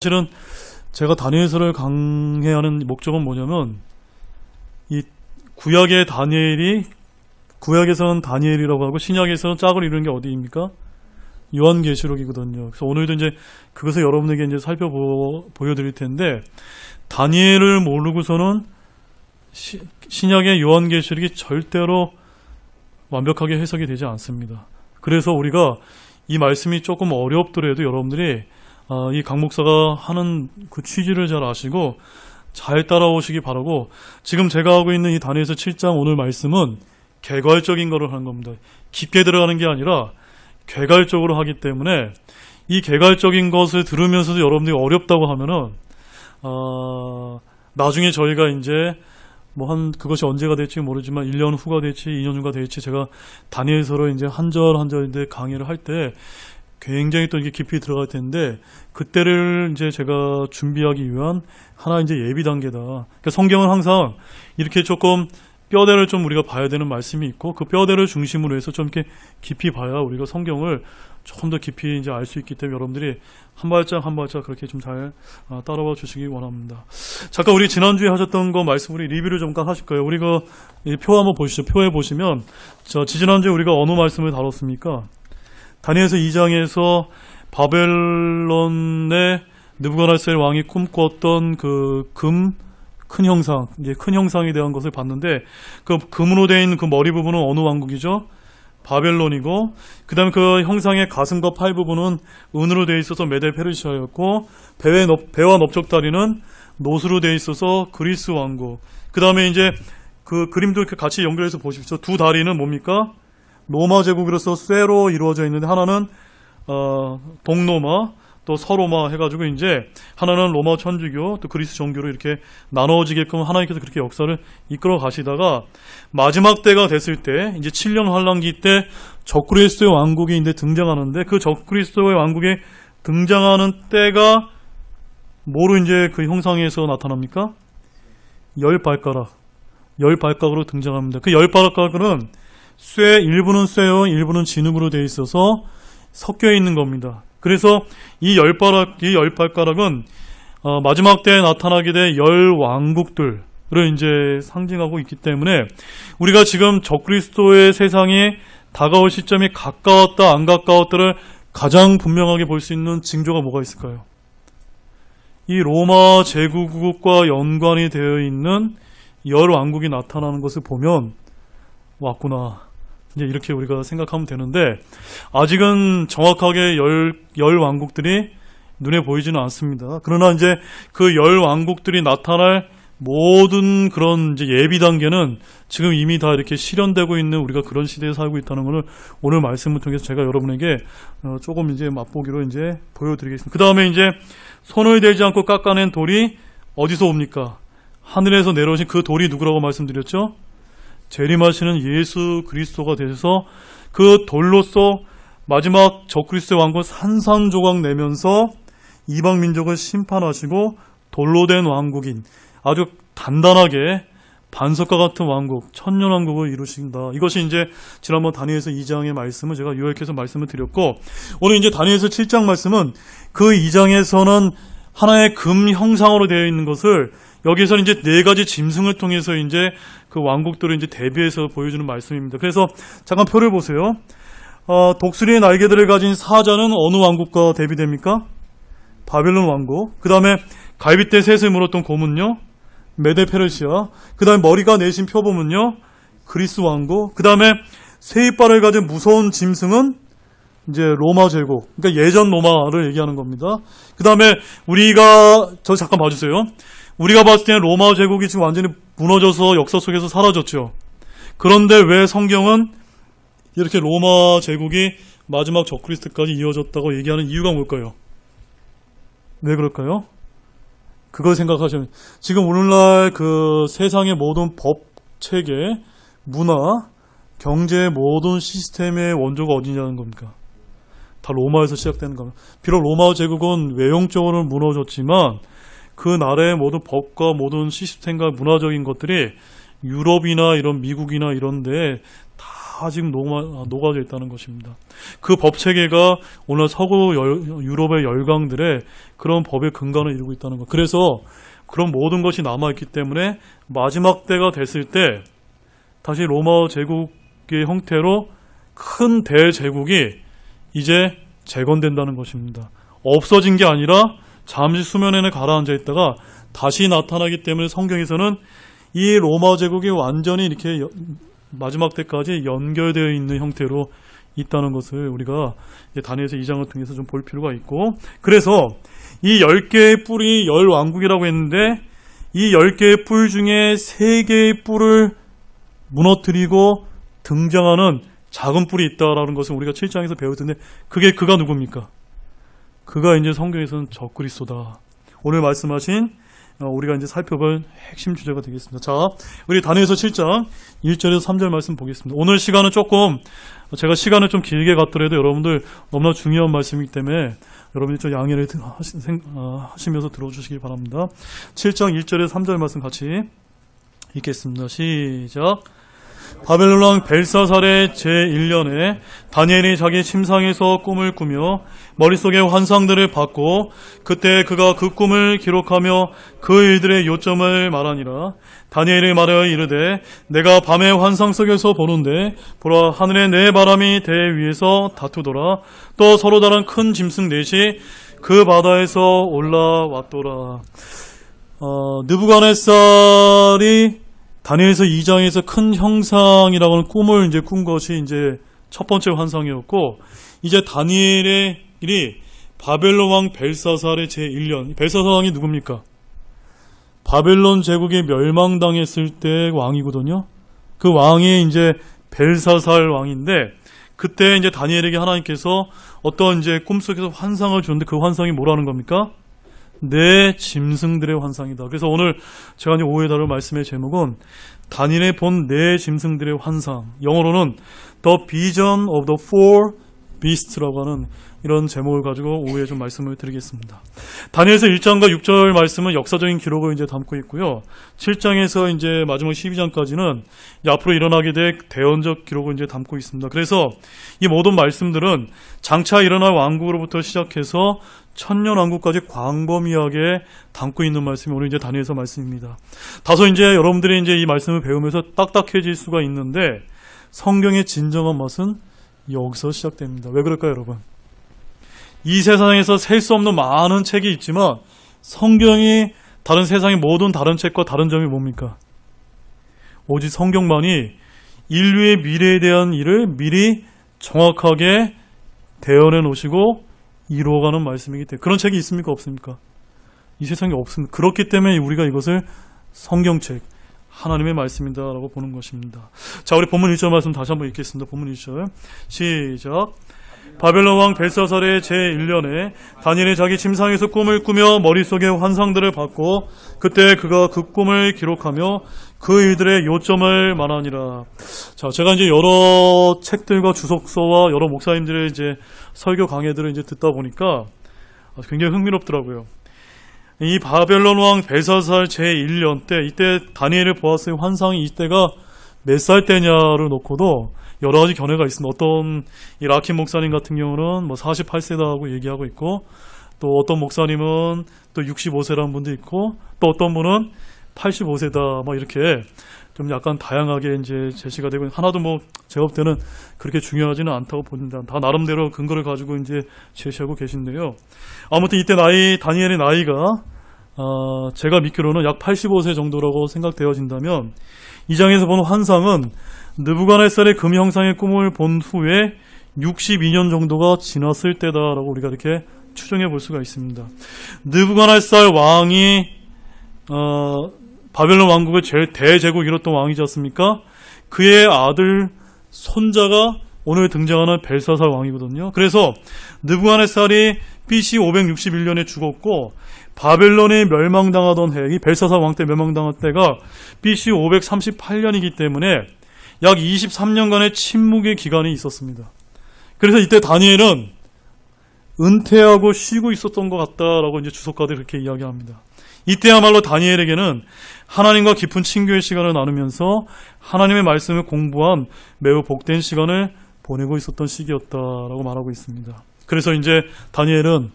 사실은 제가 다니엘서를 강해하는 목적은 뭐냐면 이 구약의 다니엘이 구약에서는 다니엘이라고 하고 신약에서는 짝을 이루는 게 어디입니까? 요한계시록이거든요. 그래서 오늘도 이제 그것을 여러분에게 이제 보여드릴 텐데 다니엘을 모르고서는 신약의 요한계시록이 절대로 완벽하게 해석이 되지 않습니다. 그래서 우리가 이 말씀이 조금 어렵더라도 여러분들이 이 강 목사가 하는 그 취지를 잘 아시고 잘 따라오시기 바라고, 지금 제가 하고 있는 이 다니엘서 7장 오늘 말씀은 개괄적인 거를 하는 겁니다. 깊게 들어가는 게 아니라 개괄적으로 하기 때문에 이 개괄적인 것을 들으면서도 여러분들이 어렵다고 하면은 나중에 저희가 이제 그것이 언제가 될지 모르지만 1년 후가 될지 2년 후가 될지 제가 다니엘서로 이제 한 절 한 절 강의를 할 때 굉장히 또 이게 깊이 들어갈 텐데, 그때를 이제 제가 준비하기 위한 하나 이제 예비 단계다. 그러니까 성경은 항상 이렇게 조금 뼈대를 좀 우리가 봐야 되는 말씀이 있고, 그 뼈대를 중심으로 해서 좀 이렇게 깊이 봐야 우리가 성경을 조금 더 깊이 이제 알 수 있기 때문에 여러분들이 한 발짝 한 발짝 그렇게 좀 잘 따라와 주시기 원합니다. 잠깐 우리 지난주에 하셨던 거 말씀 우리 리뷰를 잠깐 하실 거예요. 우리 표 한번 보시죠. 표에 보시면 지난주에 우리가 어느 말씀을 다뤘습니까? 다니엘서 2장에서 바벨론의 느부갓네살 왕이 꿈꿨던 그 큰 형상, 이제 큰 형상에 대한 것을 봤는데, 그 금으로 되어 있는 그 머리 부분은 어느 왕국이죠? 바벨론이고, 그 다음에 그 형상의 가슴과 팔 부분은 은으로 되어 있어서 메데 페르시아였고, 배와 넓적다리는 노수로 되어 있어서 그리스 왕국. 그 다음에 이제 그 그림도 이렇게 같이 연결해서 보십시오. 두 다리는 뭡니까? 로마 제국으로서 쇠로 이루어져 있는데, 하나는 동로마, 또 서로마 해가지고 이제 하나는 로마 천주교, 또 그리스 종교로 이렇게 나눠지게끔 하나님께서 그렇게 역사를 이끌어 가시다가 마지막 때가 됐을 때, 이제 7년 환란기 때 적그리스도의 왕국이 이제 등장하는데, 그 적그리스도의 왕국에 등장하는 때가 뭐로 이제 그 형상에서 나타납니까? 10발가락으로 등장합니다. 그 10발가락은 일부는 쇠요, 일부는 진흙으로 되어 있어서 섞여 있는 겁니다. 그래서 이 10발가락은 마지막 때에 나타나게 될 10왕국들을 이제 상징하고 있기 때문에, 우리가 지금 적그리스도의 세상이 다가올 시점이 가까웠다 안 가까웠다를 가장 분명하게 볼 수 있는 징조가 뭐가 있을까요? 이 로마 제국과 연관이 되어 있는 10왕국이 나타나는 것을 보면 왔구나, 이제 이렇게 우리가 생각하면 되는데, 아직은 정확하게 열 왕국들이 눈에 보이지는 않습니다. 그러나 이제 그 10왕국들이 나타날 모든 그런 이제 예비 단계는 지금 이미 다 이렇게 실현되고 있는 우리가 그런 시대에 살고 있다는 것을 오늘 말씀을 통해서 제가 여러분에게 조금 이제 맛보기로 이제 보여드리겠습니다. 그 다음에 이제 손을 대지 않고 깎아낸 돌이 어디서 옵니까? 하늘에서 내려오신 그 돌이 누구라고 말씀드렸죠? 재림하시는 예수 그리스도가 되셔서 그 돌로서 마지막 적그리스도의 왕국 산산조각 내면서 이방 민족을 심판하시고 돌로 된 왕국인 아주 단단하게 반석과 같은 왕국, 천년왕국을 이루신다. 이것이 이제 지난번 다니엘서 2장의 말씀을 제가 요약해서 말씀을 드렸고, 오늘 이제 다니엘서 7장 말씀은 그 2장에서는 하나의 금 형상으로 되어 있는 것을 여기서는 이제 4가지 짐승을 통해서 이제 그 왕국들을 이제 대비해서 보여주는 말씀입니다. 그래서 잠깐 표를 보세요. 독수리의 날개들을 가진 사자는 어느 왕국과 대비됩니까? 바벨론 왕국. 그 다음에 갈빗대 셋을 물었던 곰은요? 메데 페르시아. 그 다음에 머리가 내신 표범은요? 그리스 왕국. 그 다음에 새 이빨을 가진 무서운 짐승은 이제 로마 제국. 그러니까 예전 로마를 얘기하는 겁니다. 그 다음에 저 잠깐 봐주세요. 우리가 봤을 때는 로마 제국이 지금 완전히 무너져서 역사 속에서 사라졌죠. 그런데 왜 성경은 이렇게 로마 제국이 마지막 적그리스도까지 이어졌다고 얘기하는 이유가 뭘까요? 왜 그럴까요? 그걸 생각하시면, 지금 오늘날 그 세상의 모든 법, 체계, 문화, 경제의 모든 시스템의 원조가 어디냐는 겁니까? 다 로마에서 시작되는 겁니다. 비록 로마 제국은 외형적으로 무너졌지만 그 나라의 모든 법과 모든 시스템과 문화적인 것들이 유럽이나 이런 미국이나 이런 데 다 다 지금 녹아져 있다는 것입니다. 그 법 체계가 오늘 서구 유럽의 열강들의 그런 법의 근간을 이루고 있다는 것. 그래서 그런 모든 것이 남아있기 때문에 마지막 때가 됐을 때 다시 로마 제국의 형태로 큰 대제국이 이제 재건된다는 것입니다. 없어진 게 아니라 잠시 수면에 가라앉아 있다가 다시 나타나기 때문에 성경에서는 이 로마 제국이 완전히 이렇게 마지막 때까지 연결되어 있는 형태로 있다는 것을 우리가 다니엘서 2장을 통해서 좀 볼 필요가 있고, 그래서 이 10개의 뿔이 열왕국이라고 했는데 이 10개의 뿔 중에 3개의 뿔을 무너뜨리고 등장하는 작은 뿔이 있다라는 것을 우리가 7장에서 배울 텐데 그가 누굽니까? 그가 이제 성경에서는 적그리스도다. 오늘 말씀하신 우리가 이제 살펴볼 핵심 주제가 되겠습니다. 자, 우리 다니엘서 7장 1절에서 3절 말씀 보겠습니다. 오늘 시간은 조금 제가 시간을 좀 길게 갖더라도 여러분들 너무나 중요한 말씀이기 때문에 여러분이 좀 양해를 하시면서 들어주시기 바랍니다. 7장 1절에서 3절 말씀 같이 읽겠습니다. 시작. 바벨론 왕 벨사살의 제1년에 다니엘이 자기 침상에서 꿈을 꾸며 머릿속에 환상들을 받고 그때 그가 그 꿈을 기록하며 그 일들의 요점을 말하니라. 다니엘이 말하여 이르되 내가 밤에 환상 속에서 보는데 보라 하늘에 네 바람이 대 위에서 다투더라. 또 서로 다른 큰 짐승 넷이 그 바다에서 올라왔더라. 느부갓네살이 다니엘서 2장에서 큰 형상이라고 하는 꿈을 이제 꾼 것이 이제 첫 번째 환상이었고, 이제 다니엘의 일이 바벨론 왕 벨사살의 제1년. 벨사살 왕이 누굽니까? 바벨론 제국이 멸망당했을 때 왕이거든요. 그 왕이 이제 벨사살 왕인데, 그때 이제 다니엘에게 하나님께서 어떤 이제 꿈속에서 환상을 줬는데 그 환상이 뭐라는 겁니까? 네 짐승들의 환상이다. 그래서 오늘 제가 이제 오후에 다룰 말씀의 제목은 다니엘이 본 네 짐승들의 환상, 영어로는 The Vision of the Four Beasts라고 하는 이런 제목을 가지고 오후에 좀 말씀을 드리겠습니다. 다니엘서 1장과 6절 말씀은 역사적인 기록을 이제 담고 있고요. 7장에서 이제 마지막 12장까지는 앞으로 일어나게 될 대언적 기록을 이제 담고 있습니다. 그래서 이 모든 말씀들은 장차 일어날 왕국으로부터 시작해서 천년왕국까지 광범위하게 담고 있는 말씀이 오늘 이제 다니엘서 말씀입니다. 다소 이제 여러분들이 이제 이 말씀을 배우면서 딱딱해질 수가 있는데 성경의 진정한 맛은 여기서 시작됩니다. 왜 그럴까요, 여러분? 이 세상에서 셀 수 없는 많은 책이 있지만 성경이 다른 세상의 모든 다른 책과 다른 점이 뭡니까? 오직 성경만이 인류의 미래에 대한 일을 미리 정확하게 대언해 놓으시고 이루어가는 말씀이기 때문에. 그런 책이 있습니까? 없습니까? 이 세상에 없습니다. 그렇기 때문에 우리가 이것을 성경책, 하나님의 말씀이다라고 보는 것입니다. 자, 우리 본문 1절 말씀 다시 한번 읽겠습니다. 본문 1절 시작. 바벨론 왕 벨사살의 제1년에 다니엘이 자기 침상에서 꿈을 꾸며 머릿속에 환상들을 받고 그때 그가 그 꿈을 기록하며 그 일들의 요점을 말하니라. 자, 제가 이제 여러 책들과 주석서와 여러 목사님들의 이제 설교 강해들을 이제 듣다 보니까 굉장히 흥미롭더라고요. 이 바벨론 왕 벨사살 제1년 때, 이때 다니엘을 보았을 환상이 이때가 몇 살 때냐를 놓고도 여러 가지 견해가 있습니다. 어떤 이 라킴 목사님 같은 경우는 뭐 48세다고 얘기하고 있고, 또 어떤 목사님은 또 65세라는 분도 있고, 또 어떤 분은 85세다 뭐 이렇게 좀 약간 다양하게 이제 제시가 되고, 하나도 뭐 제가 볼 때는 그렇게 중요하지는 않다고 봅니다. 다 나름대로 근거를 가지고 이제 제시하고 계신데요. 아무튼 이때 다니엘의 나이가 제가 믿기로는 약 85세 정도라고 생각되어진다면, 이 장에서 보는 환상은 느부갓네살의 금 형상의 꿈을 본 후에 62년 정도가 지났을 때다라고 우리가 이렇게 추정해 볼 수가 있습니다. 느부갓네살 왕이 바벨론 왕국의 제일 대제국 이뤘던 왕이지 않습니까? 그의 아들 손자가 오늘 등장하는 벨사살 왕이거든요. 그래서 느부갓네살이 BC 561년에 죽었고, 바벨론이 멸망당하던 해, 이 벨사살 왕 때 멸망당한 때가 BC 538년이기 때문에 약 23년간의 침묵의 기간이 있었습니다. 그래서 이때 다니엘은 은퇴하고 쉬고 있었던 것 같다라고 이제 주석가들이 그렇게 이야기합니다. 이때야말로 다니엘에게는 하나님과 깊은 친교의 시간을 나누면서 하나님의 말씀을 공부한 매우 복된 시간을 보내고 있었던 시기였다라고 말하고 있습니다. 그래서 이제 다니엘은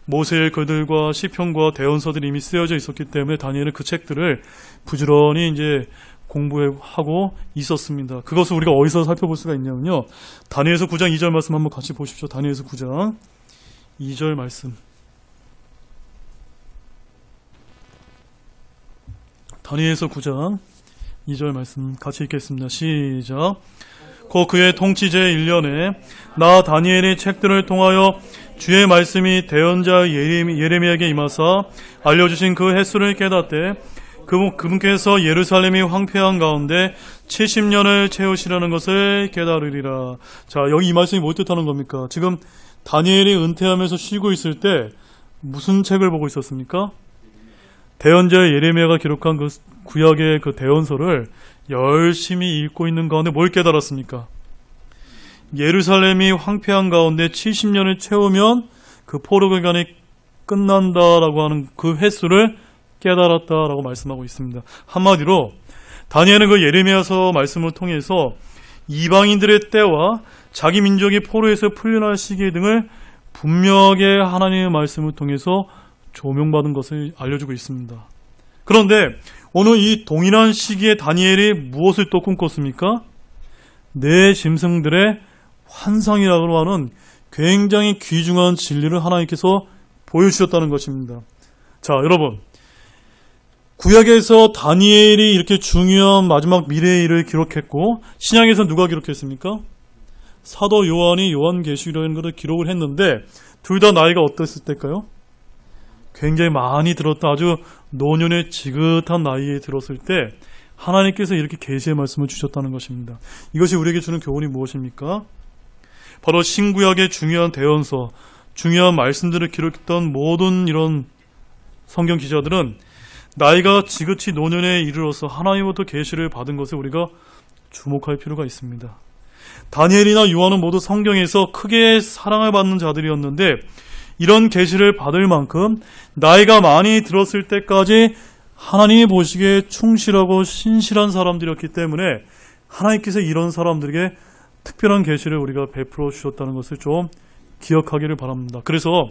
모세의 글들과 시편과 대언서들이 이미 쓰여져 있었기 때문에 다니엘은 그 책들을 부지런히 이제 공부하고 있었습니다. 그것을 우리가 어디서 살펴볼 수가 있냐면요. 다니엘서 9장 2절 말씀 한번 같이 보십시오. 다니엘서 9장 2절 말씀. 다니엘서 9장 2절 말씀 같이 읽겠습니다. 시작. 곧 그의 통치 제1년에 나 다니엘의 책들을 통하여 주의 말씀이 대언자 예레미야에게 임하사 알려주신 그 횟수를 깨닫되 그분께서 예루살렘이 황폐한 가운데 70년을 채우시라는 것을 깨달으리라. 자, 여기 이 말씀이 뭘 뜻하는 겁니까? 지금 다니엘이 은퇴하면서 쉬고 있을 때 무슨 책을 보고 있었습니까? 대언자 예레미야가 기록한 그 구약의 그 대언서를 열심히 읽고 있는 가운데 뭘 깨달았습니까? 예루살렘이 황폐한 가운데 70년을 채우면 그 포로기간이 끝난다라고 하는 그 횟수를 깨달았다라고 말씀하고 있습니다. 한마디로 다니엘은 그 예레미야서 말씀을 통해서 이방인들의 때와 자기 민족이 포로에서 풀려날 시기 등을 분명하게 하나님의 말씀을 통해서 조명받은 것을 알려주고 있습니다. 그런데 오늘 이 동일한 시기에 다니엘이 무엇을 또 꿈꿨습니까? 내 짐승들의 환상이라고 하는 굉장히 귀중한 진리를 하나님께서 보여주셨다는 것입니다. 자, 여러분, 구약에서 다니엘이 이렇게 중요한 마지막 미래의 일을 기록했고 신약에서 누가 기록했습니까? 사도 요한이 요한계시록이라는 것을 기록을 했는데 둘 다 나이가 어땠을 때일까요? 굉장히 많이 들었던 아주 노년의 지긋한 나이에 들었을 때 하나님께서 이렇게 계시의 말씀을 주셨다는 것입니다. 이것이 우리에게 주는 교훈이 무엇입니까? 바로 신구약의 중요한 대언서, 중요한 말씀들을 기록했던 모든 이런 성경 기자들은 나이가 지긋이 노년에 이르러서 하나님부터 계시를 받은 것에 우리가 주목할 필요가 있습니다. 다니엘이나 요한은 모두 성경에서 크게 사랑을 받는 자들이었는데 이런 계시를 받을 만큼 나이가 많이 들었을 때까지 하나님이 보시기에 충실하고 신실한 사람들이었기 때문에 하나님께서 이런 사람들에게 특별한 계시를 우리가 베풀어 주셨다는 것을 좀 기억하기를 바랍니다. 그래서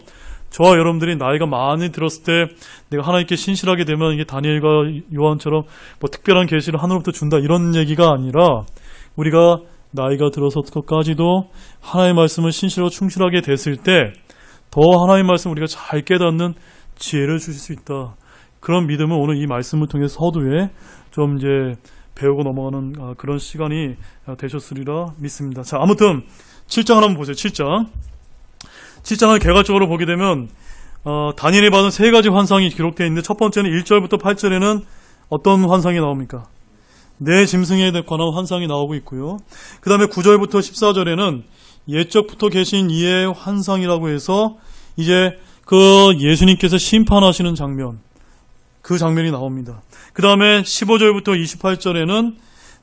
저와 여러분들이 나이가 많이 들었을 때 내가 하나님께 신실하게 되면 이게 다니엘과 요한처럼 뭐 특별한 계시를 하늘로부터 준다 이런 얘기가 아니라 우리가 나이가 들어서까지도 하나님의 말씀을 신실하고 충실하게 됐을 때 더 하나님의 말씀 우리가 잘 깨닫는 지혜를 주실 수 있다. 그런 믿음은 오늘 이 말씀을 통해 서두에 좀 이제 배우고 넘어가는 그런 시간이 되셨으리라 믿습니다. 자, 아무튼 7장을 한번 보세요. 7장을 개괄적으로 보게 되면 다니엘이 받은 세 가지 환상이 기록되어 있는데 첫 번째는 1절부터 8절에는 어떤 환상이 나옵니까? 내 짐승에 관한 환상이 나오고 있고요. 그 다음에 9절부터 14절에는 옛적부터 계신 이의 환상이라고 해서 이제 그 예수님께서 심판하시는 장면, 그 장면이 나옵니다. 그 다음에 15절부터 28절에는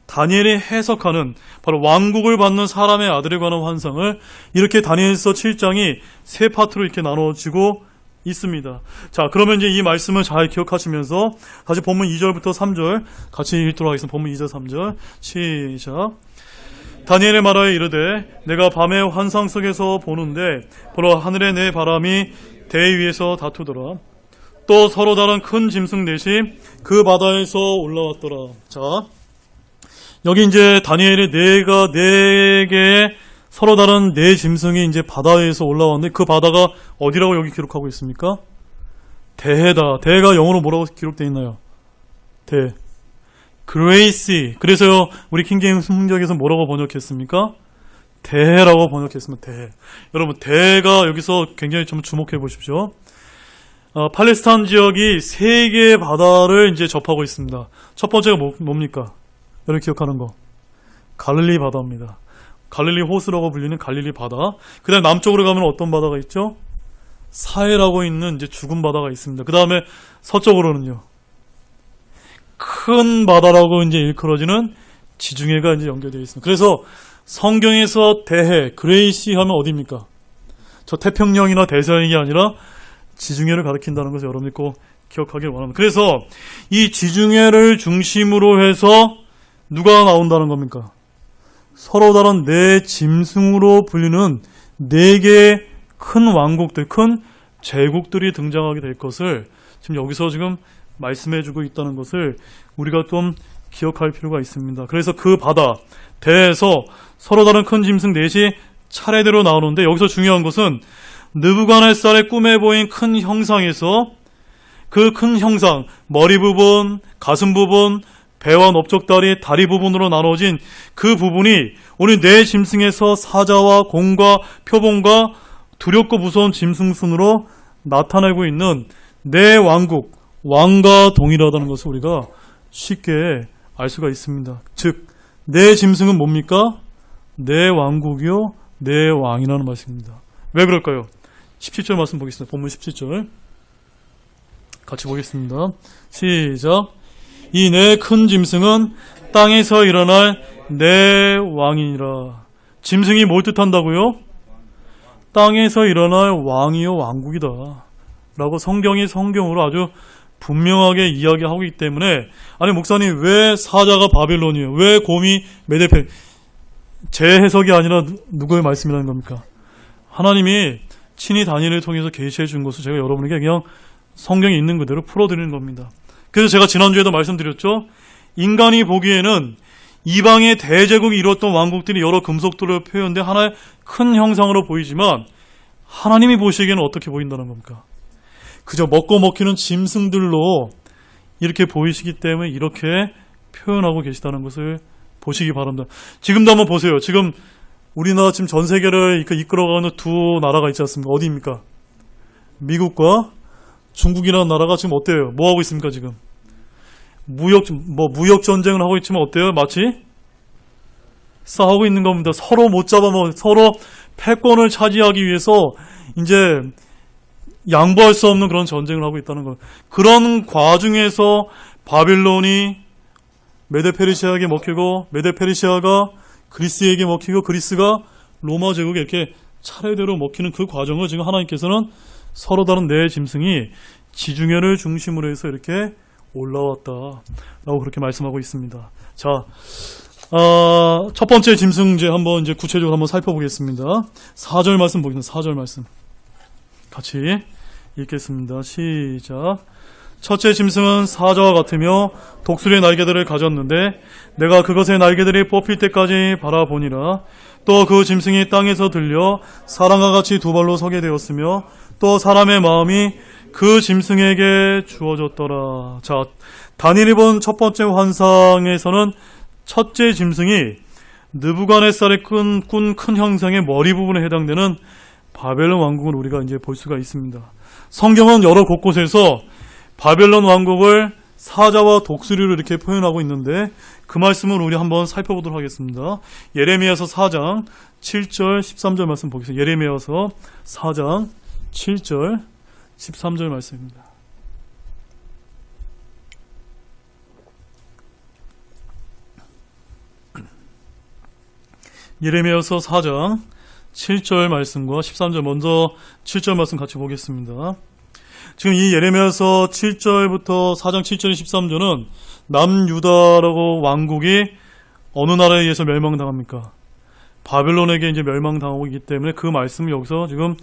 다니엘이 해석하는 바로 왕국을 받는 사람의 아들에 관한 환상을 이렇게 다니엘서 7장이 세 파트로 이렇게 나눠지고 있습니다. 자, 그러면 이제 이 말씀을 잘 기억하시면서 다시 본문 2절부터 3절 같이 읽도록 하겠습니다. 본문 2절 3절 시작. 다니엘의 말하여 이르되 내가 밤에 환상 속에서 보는데 보라 하늘에 내 바람이 대 위에서 다투더라. 또 서로 다른 큰 짐승 넷이 그 바다에서 올라왔더라. 자, 여기 이제 다니엘의 네 개의 서로 다른 네 짐승이 이제 바다에서 올라왔는데 그 바다가 어디라고 여기 기록하고 있습니까? 대해다. 대해가 영어로 뭐라고 기록되어 있나요? 대. 그레이시. 그래서 우리 킹제임스 성경에서 뭐라고 번역했습니까? 대해라고 번역했습니다. 대해. 여러분, 대해가 여기서 굉장히 좀 주목해 보십시오. 팔레스타인 지역이 세 개의 바다를 이제 접하고 있습니다. 첫 번째가 뭡니까? 여러분 기억하는 거. 갈릴리 바다입니다. 갈릴리 호수라고 불리는 갈릴리 바다. 그 다음에 남쪽으로 가면 어떤 바다가 있죠? 사해라고 있는 이제 죽은 바다가 있습니다. 그 다음에 서쪽으로는요. 큰 바다라고 이제 일컬어지는 지중해가 이제 연결되어 있습니다. 그래서 성경에서 대해, 그레이시 하면 어디입니까? 저 태평양이나 대서양이 아니라 지중해를 가리킨다는 것을 여러분이 꼭 기억하길 원합니다. 그래서 이 지중해를 중심으로 해서 누가 나온다는 겁니까? 서로 다른 네 짐승으로 불리는 네 개의 큰 왕국들, 큰 제국들이 등장하게 될 것을 지금 여기서 지금 말씀해주고 있다는 것을 우리가 좀 기억할 필요가 있습니다. 그래서 그 바다, 대에서 서로 다른 큰 짐승 넷이 차례대로 나오는데 여기서 중요한 것은 느부갓네살의 꿈에 보인 큰 형상에서 그 큰 형상, 머리 부분, 가슴 부분, 배와 넓적다리, 다리 부분으로 나눠진 그 부분이 오늘 네 짐승에서 사자와 공과 표범과 두렵고 무서운 짐승 순으로 나타내고 있는 네 왕국, 왕과 동일하다는 것을 우리가 쉽게 알 수가 있습니다. 즉, 네 짐승은 뭡니까? 네 왕국이요, 네 왕이라는 말씀입니다. 왜 그럴까요? 17절 말씀 보겠습니다. 본문 17절 같이 보겠습니다. 시작. 이 네 큰 짐승은 땅에서 일어날 네 왕이니라. 짐승이 뭘 뜻한다고요? 땅에서 일어날 왕이요 왕국이다 라고 성경이 성경으로 아주 분명하게 이야기하고 있기 때문에, 아니 목사님 왜 사자가 바벨론이에요? 왜 곰이 메데페? 제 해석이 아니라 누구의 말씀이라는 겁니까? 하나님이 친히 다니엘을 통해서 계시해 준 것을 제가 여러분에게 그냥 성경에 있는 그대로 풀어드리는 겁니다. 그래서 제가 지난주에도 말씀드렸죠. 인간이 보기에는 이방의 대제국이 이뤘던 왕국들이 여러 금속들로 표현된 하나의 큰 형상으로 보이지만 하나님이 보시기에는 어떻게 보인다는 겁니까? 그저 먹고 먹히는 짐승들로 이렇게 보이시기 때문에 이렇게 표현하고 계시다는 것을 보시기 바랍니다. 지금도 한번 보세요. 지금 우리나라 지금 전 세계를 이끌어가는 두 나라가 있지 않습니까? 어디입니까? 미국과 중국이라는 나라가 지금 어때요? 뭐 하고 있습니까, 지금? 무역 전쟁을 하고 있지만 어때요? 마치 싸우고 있는 겁니다. 서로 못 잡아먹, 서로 패권을 차지하기 위해서 이제 양보할 수 없는 그런 전쟁을 하고 있다는 것. 그런 과정에서 바빌론이 메데페르시아에게 먹히고, 메데페르시아가 그리스에게 먹히고, 그리스가 로마 제국에 이렇게 차례대로 먹히는 그 과정을 지금 하나님께서는 서로 다른 네 짐승이 지중해를 중심으로 해서 이렇게 올라왔다라고 그렇게 말씀하고 있습니다. 자, 첫 번째 짐승 한번 이제 구체적으로 한번 살펴보겠습니다. 4절 말씀 보겠습니다. 4절 말씀 같이 읽겠습니다. 시작. 첫째 짐승은 사자와 같으며 독수리의 날개들을 가졌는데 내가 그것의 날개들이 뽑힐 때까지 바라보니라. 또 그 짐승이 땅에서 들려 사람과 같이 두 발로 서게 되었으며 또 사람의 마음이 그 짐승에게 주어졌더라. 자, 다니엘이 본 첫 번째 환상에서는 첫째 짐승이 느부갓네살의 꾼 큰 형상의 머리 부분에 해당되는 바벨론 왕국을 우리가 이제 볼 수가 있습니다. 성경은 여러 곳곳에서 바벨론 왕국을 사자와 독수리로 이렇게 표현하고 있는데 그 말씀을 우리 한번 살펴보도록 하겠습니다. 예레미야서 4장 7절 13절 말씀 보겠습니다. 예레미야서 4장 7절 13절 말씀입니다. 예레미야서 4장 7절 말씀과 13절, 먼저 7절 말씀 같이 보겠습니다. 지금 이 예레미야서 7절부터 4장 7절 13절은 남유다라고 왕국이 어느 나라에 의해서 멸망당합니까? 바벨론에게 이제 멸망당하고 있기 때문에 그 말씀을 여기서 지금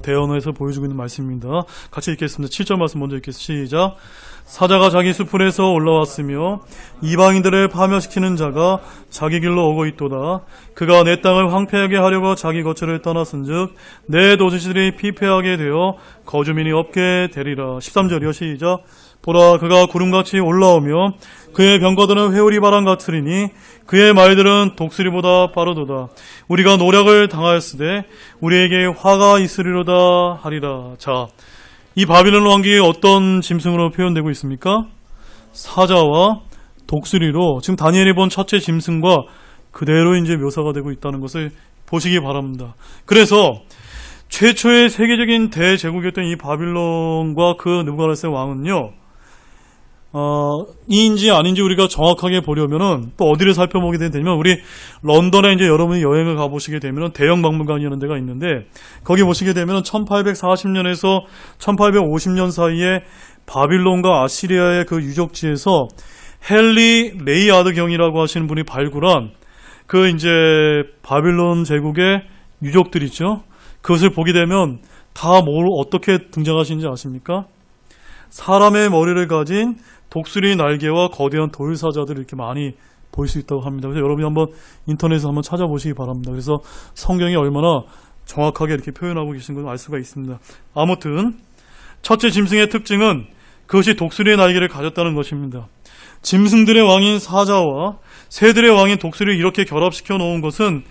대언어에서 보여주고 있는 말씀입니다. 같이 읽겠습니다. 7절 말씀 먼저 읽겠습니다. 시작. 사자가 자기 수풀에서 올라왔으며 이방인들을 파멸시키는 자가 자기 길로 오고 있도다. 그가 내 땅을 황폐하게 하려고 자기 거처를 떠났은즉 내 도시들이 피폐하게 되어 거주민이 없게 되리라. 13절이요. 시작. 보라, 그가 구름같이 올라오며 그의 병거들은 회오리 바람 같으리니 그의 말들은 독수리보다 빠르도다. 우리가 노력을 당하였으되 우리에게 화가 있으리로다 하리라. 자, 이 바빌론 왕국이 어떤 짐승으로 표현되고 있습니까? 사자와 독수리로 지금 다니엘이 본 첫째 짐승과 그대로 이제 묘사가 되고 있다는 것을 보시기 바랍니다. 그래서 최초의 세계적인 대제국이었던 이 바빌론과 그 느부갓네살 왕은요, 이인지 아닌지 우리가 정확하게 보려면은 또 어디를 살펴보게 되면 우리 런던에 이제 여러분이 여행을 가보시게 되면은 대형 박물관이라는 데가 있는데 거기 보시게 되면은 1840년에서 1850년 사이에 바빌론과 아시리아의 그 유적지에서 헨리 레이아드 경이라고 하시는 분이 발굴한 그 이제 바빌론 제국의 유적들 있죠. 그것을 보게 되면 다 뭘 어떻게 등장하시는지 아십니까? 사람의 머리를 가진 독수리 날개와 거대한 돌사자들을 이렇게 많이 볼 수 있다고 합니다. 그래서 여러분이 한번 인터넷에서 한번 찾아보시기 바랍니다. 그래서 성경이 얼마나 정확하게 이렇게 표현하고 계신 걸 알 수가 있습니다. 아무튼 첫째 짐승의 특징은 그것이 독수리의 날개를 가졌다는 것입니다. 짐승들의 왕인 사자와 새들의 왕인 독수리를 이렇게 결합시켜 놓은 것은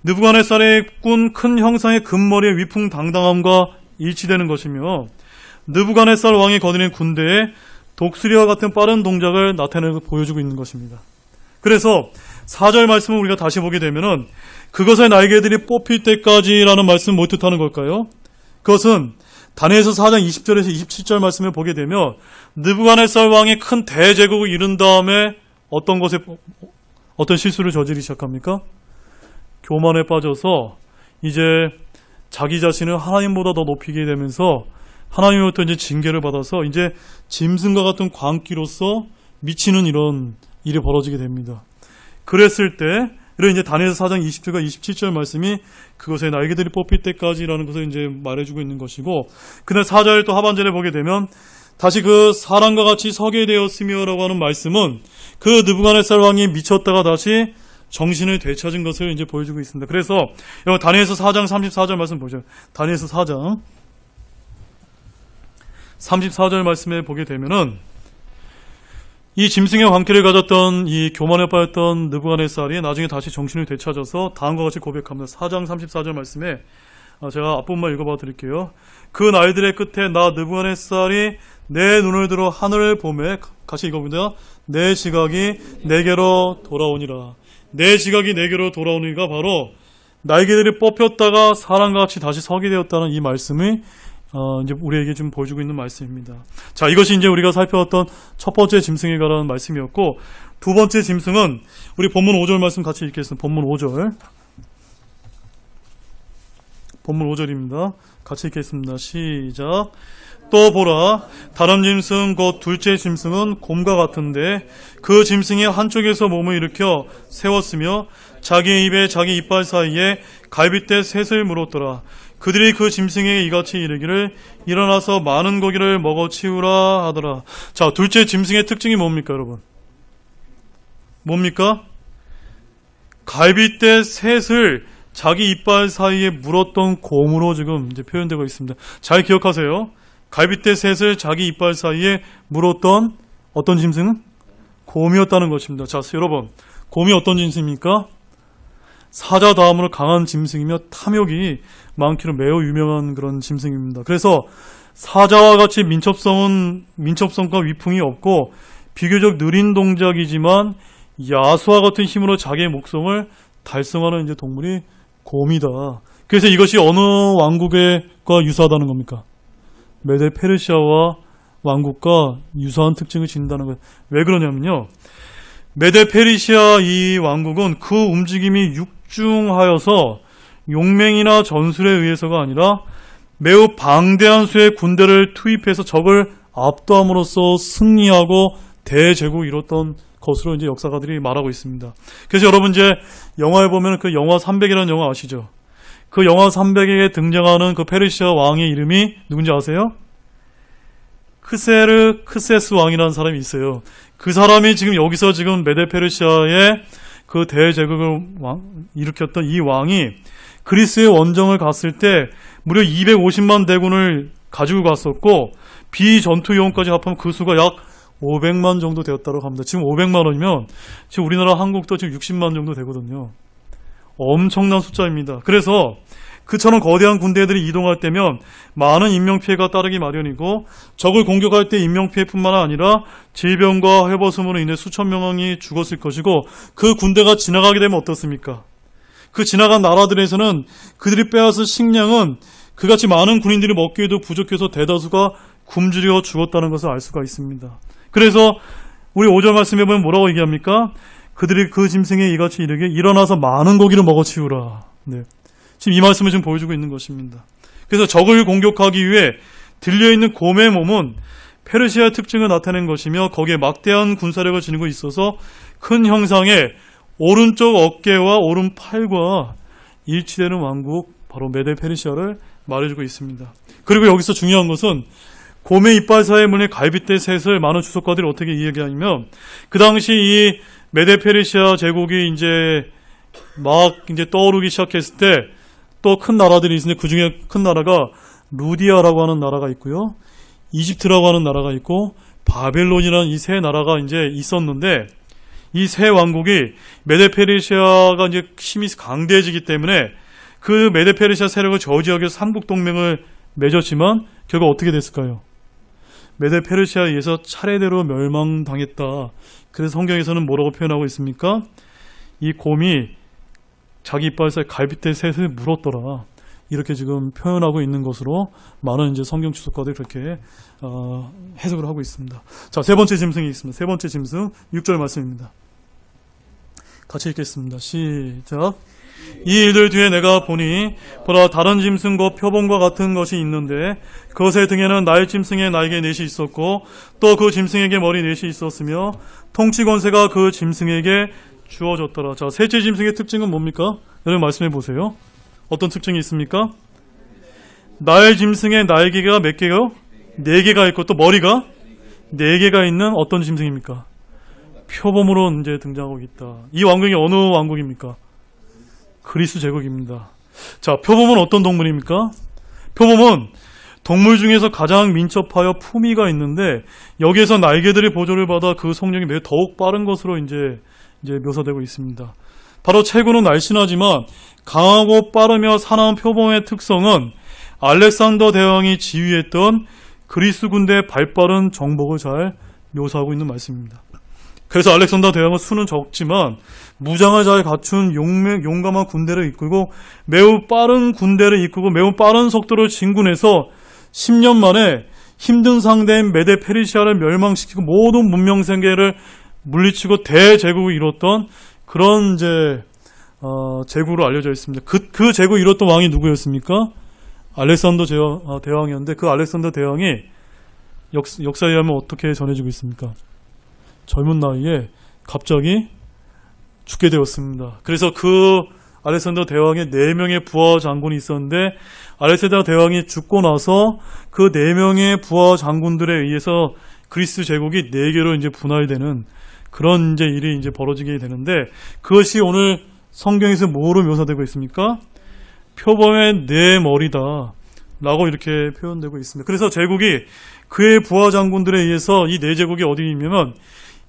느부갓네살의 꾼 큰 형상의 금머리의 위풍당당함과 일치되는 것이며 느부갓네살 왕이 거느린 군대에 독수리와 같은 빠른 동작을 나타내고 보여주고 있는 것입니다. 그래서 4절 말씀을 우리가 다시 보게 되면은 그것의 날개들이 뽑힐 때까지라는 말씀은 뭐 뜻하는 걸까요? 그것은 다니엘서 4장 20절에서 27절 말씀을 보게 되면 느부갓네살 왕이 큰 대제국을 이룬 다음에 어떤 실수를 저지르기 시작합니까? 교만에 빠져서 이제 자기 자신을 하나님보다 더 높이게 되면서 하나님으로부터 이제 징계를 받아서 이제 짐승과 같은 광기로서 미치는 이런 일이 벌어지게 됩니다. 그랬을 때 이런 이제 다니엘서 4장 20절과 27절 말씀이 그것의 날개들이 뽑힐 때까지라는 것을 이제 말해주고 있는 것이고, 그날 4절 또 하반절에 보게 되면 다시 그 사람과 같이 서게 되었으며라고 하는 말씀은 그 느부갓네살 왕이 미쳤다가 다시 정신을 되찾은 것을 이제 보여주고 있습니다. 그래서 여기 다니엘서 4장 34절 말씀 보죠. 다니엘서 4장 34절 말씀에 보게 되면은 이 짐승의 광기를 가졌던 이 교만에 빠졌던 느부갓네살이 나중에 다시 정신을 되찾아서 다음과 같이 고백합니다. 4장 34절 말씀에 제가 앞부분만 읽어봐 드릴게요. 그 날들의 끝에 나 느부갓네살이 내 눈을 들어 하늘을 보매, 같이 읽어봅니다. 내 지각이 내게로 돌아오니라. 내 지각이 내게로 돌아오니가 바로 날개들이 뽑혔다가 사람과 같이 다시 서게 되었다는 이 말씀이 이제 우리에게 좀 보여주고 있는 말씀입니다. 자, 이것이 이제 우리가 살펴봤던 첫 번째 짐승에 관한 말씀이었고, 두 번째 짐승은 우리 본문 5절 말씀 같이 읽겠습니다. 본문 5절. 본문 5절입니다. 같이 읽겠습니다. 시작. 또 보라, 다른 짐승 곧 둘째 짐승은 곰과 같은데 그 짐승이 한쪽에서 몸을 일으켜 세웠으며 자기 입에 자기 이빨 사이에 갈빗대 셋을 물었더라. 그들이 그 짐승에게 이같이 이르기를 일어나서 많은 고기를 먹어 치우라 하더라. 자, 둘째 짐승의 특징이 뭡니까, 여러분? 뭡니까? 갈빗대 셋을 자기 이빨 사이에 물었던 곰으로 지금 이제 표현되고 있습니다. 잘 기억하세요. 갈빗대 셋을 자기 이빨 사이에 물었던 어떤 짐승은? 곰이었다는 것입니다. 자, 여러분, 곰이 어떤 짐승입니까? 사자 다음으로 강한 짐승이며 탐욕이 많기로 매우 유명한 그런 짐승입니다. 그래서 사자와 같이 민첩성과 위풍이 없고 비교적 느린 동작이지만 야수와 같은 힘으로 자기의 목성을 달성하는 이제 동물이 곰이다. 그래서 이것이 어느 왕국과 유사하다는 겁니까? 메데 페르시아와 왕국과 유사한 특징을 지닌다는 거예요. 왜 그러냐면요, 메데 페르시아 이 왕국은 그 움직임이 육중하여서 용맹이나 전술에 의해서가 아니라 매우 방대한 수의 군대를 투입해서 적을 압도함으로써 승리하고 대제국을 이뤘던 것으로 이제 역사가들이 말하고 있습니다. 그래서 여러분 이제 영화에 보면 그 영화 300이라는 영화 아시죠? 그 영화 300에 등장하는 그 페르시아 왕의 이름이 누군지 아세요? 크세스 왕이라는 사람이 있어요. 그 사람이 지금 여기서 지금 메데 페르시아의 그 대제국을 일으켰던 이 왕이 그리스의 원정을 갔을 때 무려 250만 대군을 가지고 갔었고 비전투 요원까지 합하면 그 수가 약 500만 정도 되었다고 합니다. 지금 500만 원이면 지금 우리나라 한국도 지금 60만 정도 되거든요. 엄청난 숫자입니다. 그래서 그처럼 거대한 군대들이 이동할 때면 많은 인명피해가 따르기 마련이고 적을 공격할 때 인명피해뿐만 아니라 질병과 해버스으로 인해 수천 명이 죽었을 것이고 그 군대가 지나가게 되면 어떻습니까? 그 지나간 나라들에서는 그들이 빼앗은 식량은 그같이 많은 군인들이 먹기에도 부족해서 대다수가 굶주려 죽었다는 것을 알 수가 있습니다. 그래서 우리 5절 말씀에 보면 뭐라고 얘기합니까? 그들이 그 짐승에 이같이 이르게 일어나서 많은 고기를 먹어치우라. 네. 지금 이 말씀을 지금 보여주고 있는 것입니다. 그래서 적을 공격하기 위해 들려있는 곰의 몸은 페르시아의 특징을 나타낸 것이며 거기에 막대한 군사력을 지니고 있어서 큰 형상의 오른쪽 어깨와 오른팔과 일치되는 왕국 바로 메데 페르시아를 말해주고 있습니다. 그리고 여기서 중요한 것은 곰의 이빨 사이에 물린 갈빗대 셋을 많은 주석가들이 어떻게 이야기하냐면 그 당시 이 메데 페르시아 제국이 막 떠오르기 시작했을 때 또 큰 나라들이 있는데 그 중에 큰 나라가 루디아라고 하는 나라가 있고요. 이집트라고 하는 나라가 있고 바벨론이라는 이 세 나라가 있었는데 이 세 왕국이 메데 페르시아가 힘이 강대해지기 때문에 그 메데 페르시아 세력을 저지하기 위해서 삼국 동맹을 맺었지만 결국 어떻게 됐을까요? 메데 페르시아에 의해서 차례대로 멸망당했다. 그래서 성경에서는 뭐라고 표현하고 있습니까? 이 곰이 자기 이빨 사이 갈빗대 셋을 물었더라. 이렇게 지금 표현하고 있는 것으로 많은 성경 주석가들이 그렇게 해석을 하고 있습니다. 자, 세 번째 짐승이 있습니다. 세 번째 짐승 6절 말씀입니다. 같이 읽겠습니다. 시작. 이 일들 뒤에 내가 보니 보라 다른 짐승 곧 표범과 같은 것이 있는데 그것의 등에는 나의 짐승의 날개 넷이 있었고 또 그 짐승에게 머리 넷이 있었으며 통치 권세가 그 짐승에게 주어졌더라. 자, 셋째 짐승의 특징은 뭡니까? 여러분 말씀해 보세요. 어떤 특징이 있습니까? 나의 짐승의 날개가 몇 개요? 4개가 있고 또 머리가 4개가 있는 어떤 짐승입니까? 표범으로 등장하고 있다. 이 왕국이 어느 왕국입니까? 그리스 제국입니다. 자, 표범은 어떤 동물입니까? 표범은 동물 중에서 가장 민첩하여 품위가 있는데 여기에서 날개들이 보조를 받아 그 속력이 매우 더욱 빠른 것으로 이제 묘사되고 있습니다. 바로 체구는 날씬하지만 강하고 빠르며 사나운 표범의 특성은 알렉산더 대왕이 지휘했던 그리스 군대의 발빠른 정복을 잘 묘사하고 있는 말씀입니다. 그래서 알렉산더 대왕은 수는 적지만 무장을 잘 갖춘 용감한 군대를 이끌고 매우 빠른 군대를 이끌고 매우 빠른 속도로 진군해서 10년 만에 힘든 상대인 메데 페르시아를 멸망시키고 모든 문명 세계를 물리치고 대제국을 이뤘던 그런 제국으로 알려져 있습니다. 그 제국을 이뤘던 왕이 누구였습니까? 알렉산더 대왕이었는데 그 알렉산더 대왕이 역사에 의하면 어떻게 전해지고 있습니까? 젊은 나이에 갑자기 죽게 되었습니다. 그래서 그 알렉산더 대왕의 4명의 부하 장군이 있었는데 알렉산더 대왕이 죽고 나서 그 4명의 부하 장군들에 의해서 그리스 제국이 4개로 분할되는 그런 일이 벌어지게 되는데 그것이 오늘 성경에서 뭐로 묘사되고 있습니까? 표범의 4머리다 라고 이렇게 표현되고 있습니다. 그래서 제국이 그의 부하 장군들에 의해서 이 4제국이 어디 있냐면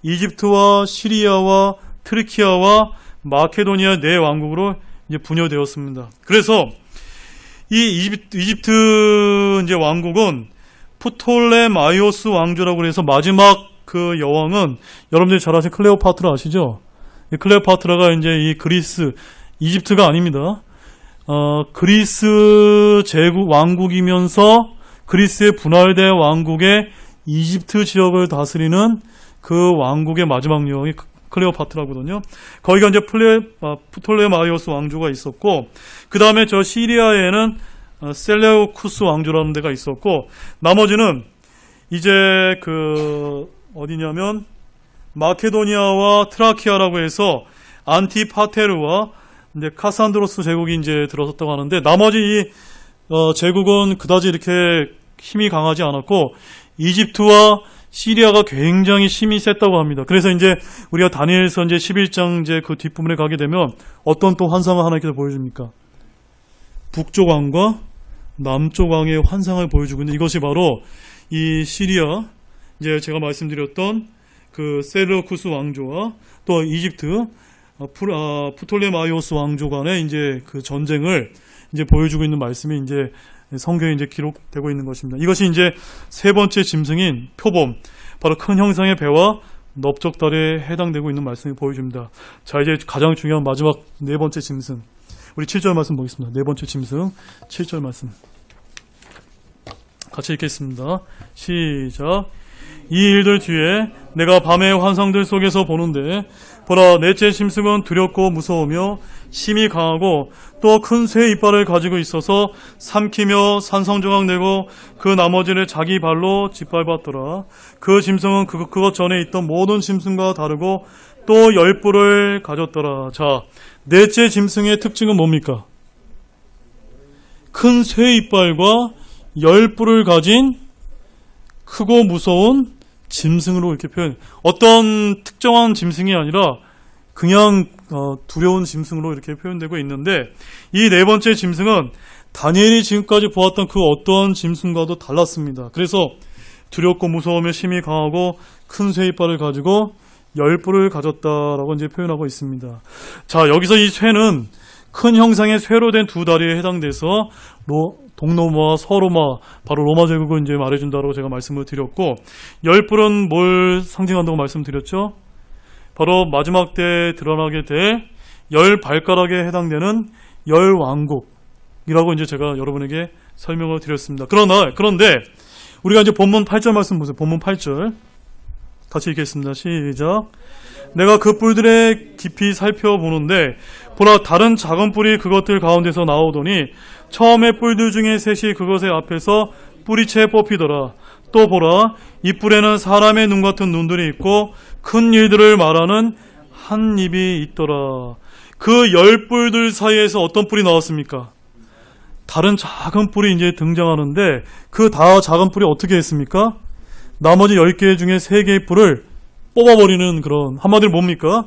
이집트와 시리아와 트르키아와 마케도니아 4왕국으로 분열되었습니다. 그래서 이 이집트 왕국은 프톨레마이오스 왕조라고 해서 마지막 그 여왕은 여러분들이 잘 아시는 클레오파트라 아시죠? 클레오파트라가 이 그리스, 이집트가 아닙니다. 그리스 제국 왕국이면서 그리스의 분할된 왕국의 이집트 지역을 다스리는 그 왕국의 마지막 여왕이 클레오파트라거든요. 거기가 프톨레마이오스 왕조가 있었고, 그 다음에 저 시리아에는 셀레우쿠스 왕조라는 데가 있었고, 나머지는 이제 어디냐면 마케도니아와 트라키아라고 해서 안티파테르와 카산드로스 제국이 들어섰다고 하는데 나머지 이 제국은 그다지 이렇게 힘이 강하지 않았고 이집트와 시리아가 굉장히 힘이 셌다고 합니다. 그래서 우리가 다니엘서 11장 그 뒷부분에 가게 되면 어떤 또 환상을 하나님께서 보여줍니까? 북쪽 왕과 남쪽 왕의 환상을 보여주고 있는 이것이 바로 이 시리아 제가 말씀드렸던 그 셀레우쿠스 왕조와 또 이집트 프톨레마이오스 왕조 간의 그 전쟁을 보여주고 있는 말씀이 성경에 기록되고 있는 것입니다. 이것이 세 번째 짐승인 표범, 바로 큰 형상의 배와 넓적다리에 해당되고 있는 말씀을 보여줍니다. 자, 이제 가장 중요한 마지막 4번째 짐승. 우리 7절 말씀 보겠습니다. 4번째 짐승, 7절 말씀. 같이 읽겠습니다. 시작. 이 일들 뒤에 내가 밤의 환상들 속에서 보는데 보라, 넷째 짐승은 두렵고 무서우며 힘이 강하고 또 큰 새 이빨을 가지고 있어서 삼키며 산성조각 내고 그 나머지를 자기 발로 짓밟았더라. 그 짐승은 그것 전에 있던 모든 짐승과 다르고 또 10뿔을 가졌더라. 자, 넷째 짐승의 특징은 뭡니까? 큰 새 이빨과 10뿔을 가진 크고 무서운 짐승으로 이렇게 표현. 어떤 특정한 짐승이 아니라 그냥 두려운 짐승으로 이렇게 표현되고 있는데, 이 네 번째 짐승은 다니엘이 지금까지 보았던 그 어떠한 짐승과도 달랐습니다. 그래서 두렵고 무서우며 힘이 강하고 큰 새 이빨을 가지고 10뿔을 가졌다라고 이제 표현하고 있습니다. 자, 여기서 이 쇠는 큰 형상의 쇠로 된 두 다리에 해당돼서 동로마, 서로마, 바로 로마 제국을 이제 말해준다고 제가 말씀을 드렸고, 10뿔은 뭘 상징한다고 말씀드렸죠? 바로 마지막 때 드러나게 될 10발가락에 해당되는 10왕국이라고 이제 제가 여러분에게 설명을 드렸습니다. 그런데 우리가 이제 본문 8절 말씀 보세요. 본문 8절 같이 읽겠습니다. 시작. 내가 그 뿔들에 깊이 살펴보는데 보라, 다른 작은 뿔이 그것들 가운데서 나오더니 처음에 뿔들 중에 셋이 그것의 앞에서 뿌리채 뽑히더라. 또 보라, 이 뿔에는 사람의 눈 같은 눈들이 있고 큰 일들을 말하는 한 입이 있더라. 그 10뿔들 사이에서 어떤 뿔이 나왔습니까? 다른 작은 뿔이 이제 등장하는데, 그 다 작은 뿔이 어떻게 했습니까? 나머지 10개 중에 3개의 뿔을 뽑아버리는 그런, 한마디로 뭡니까?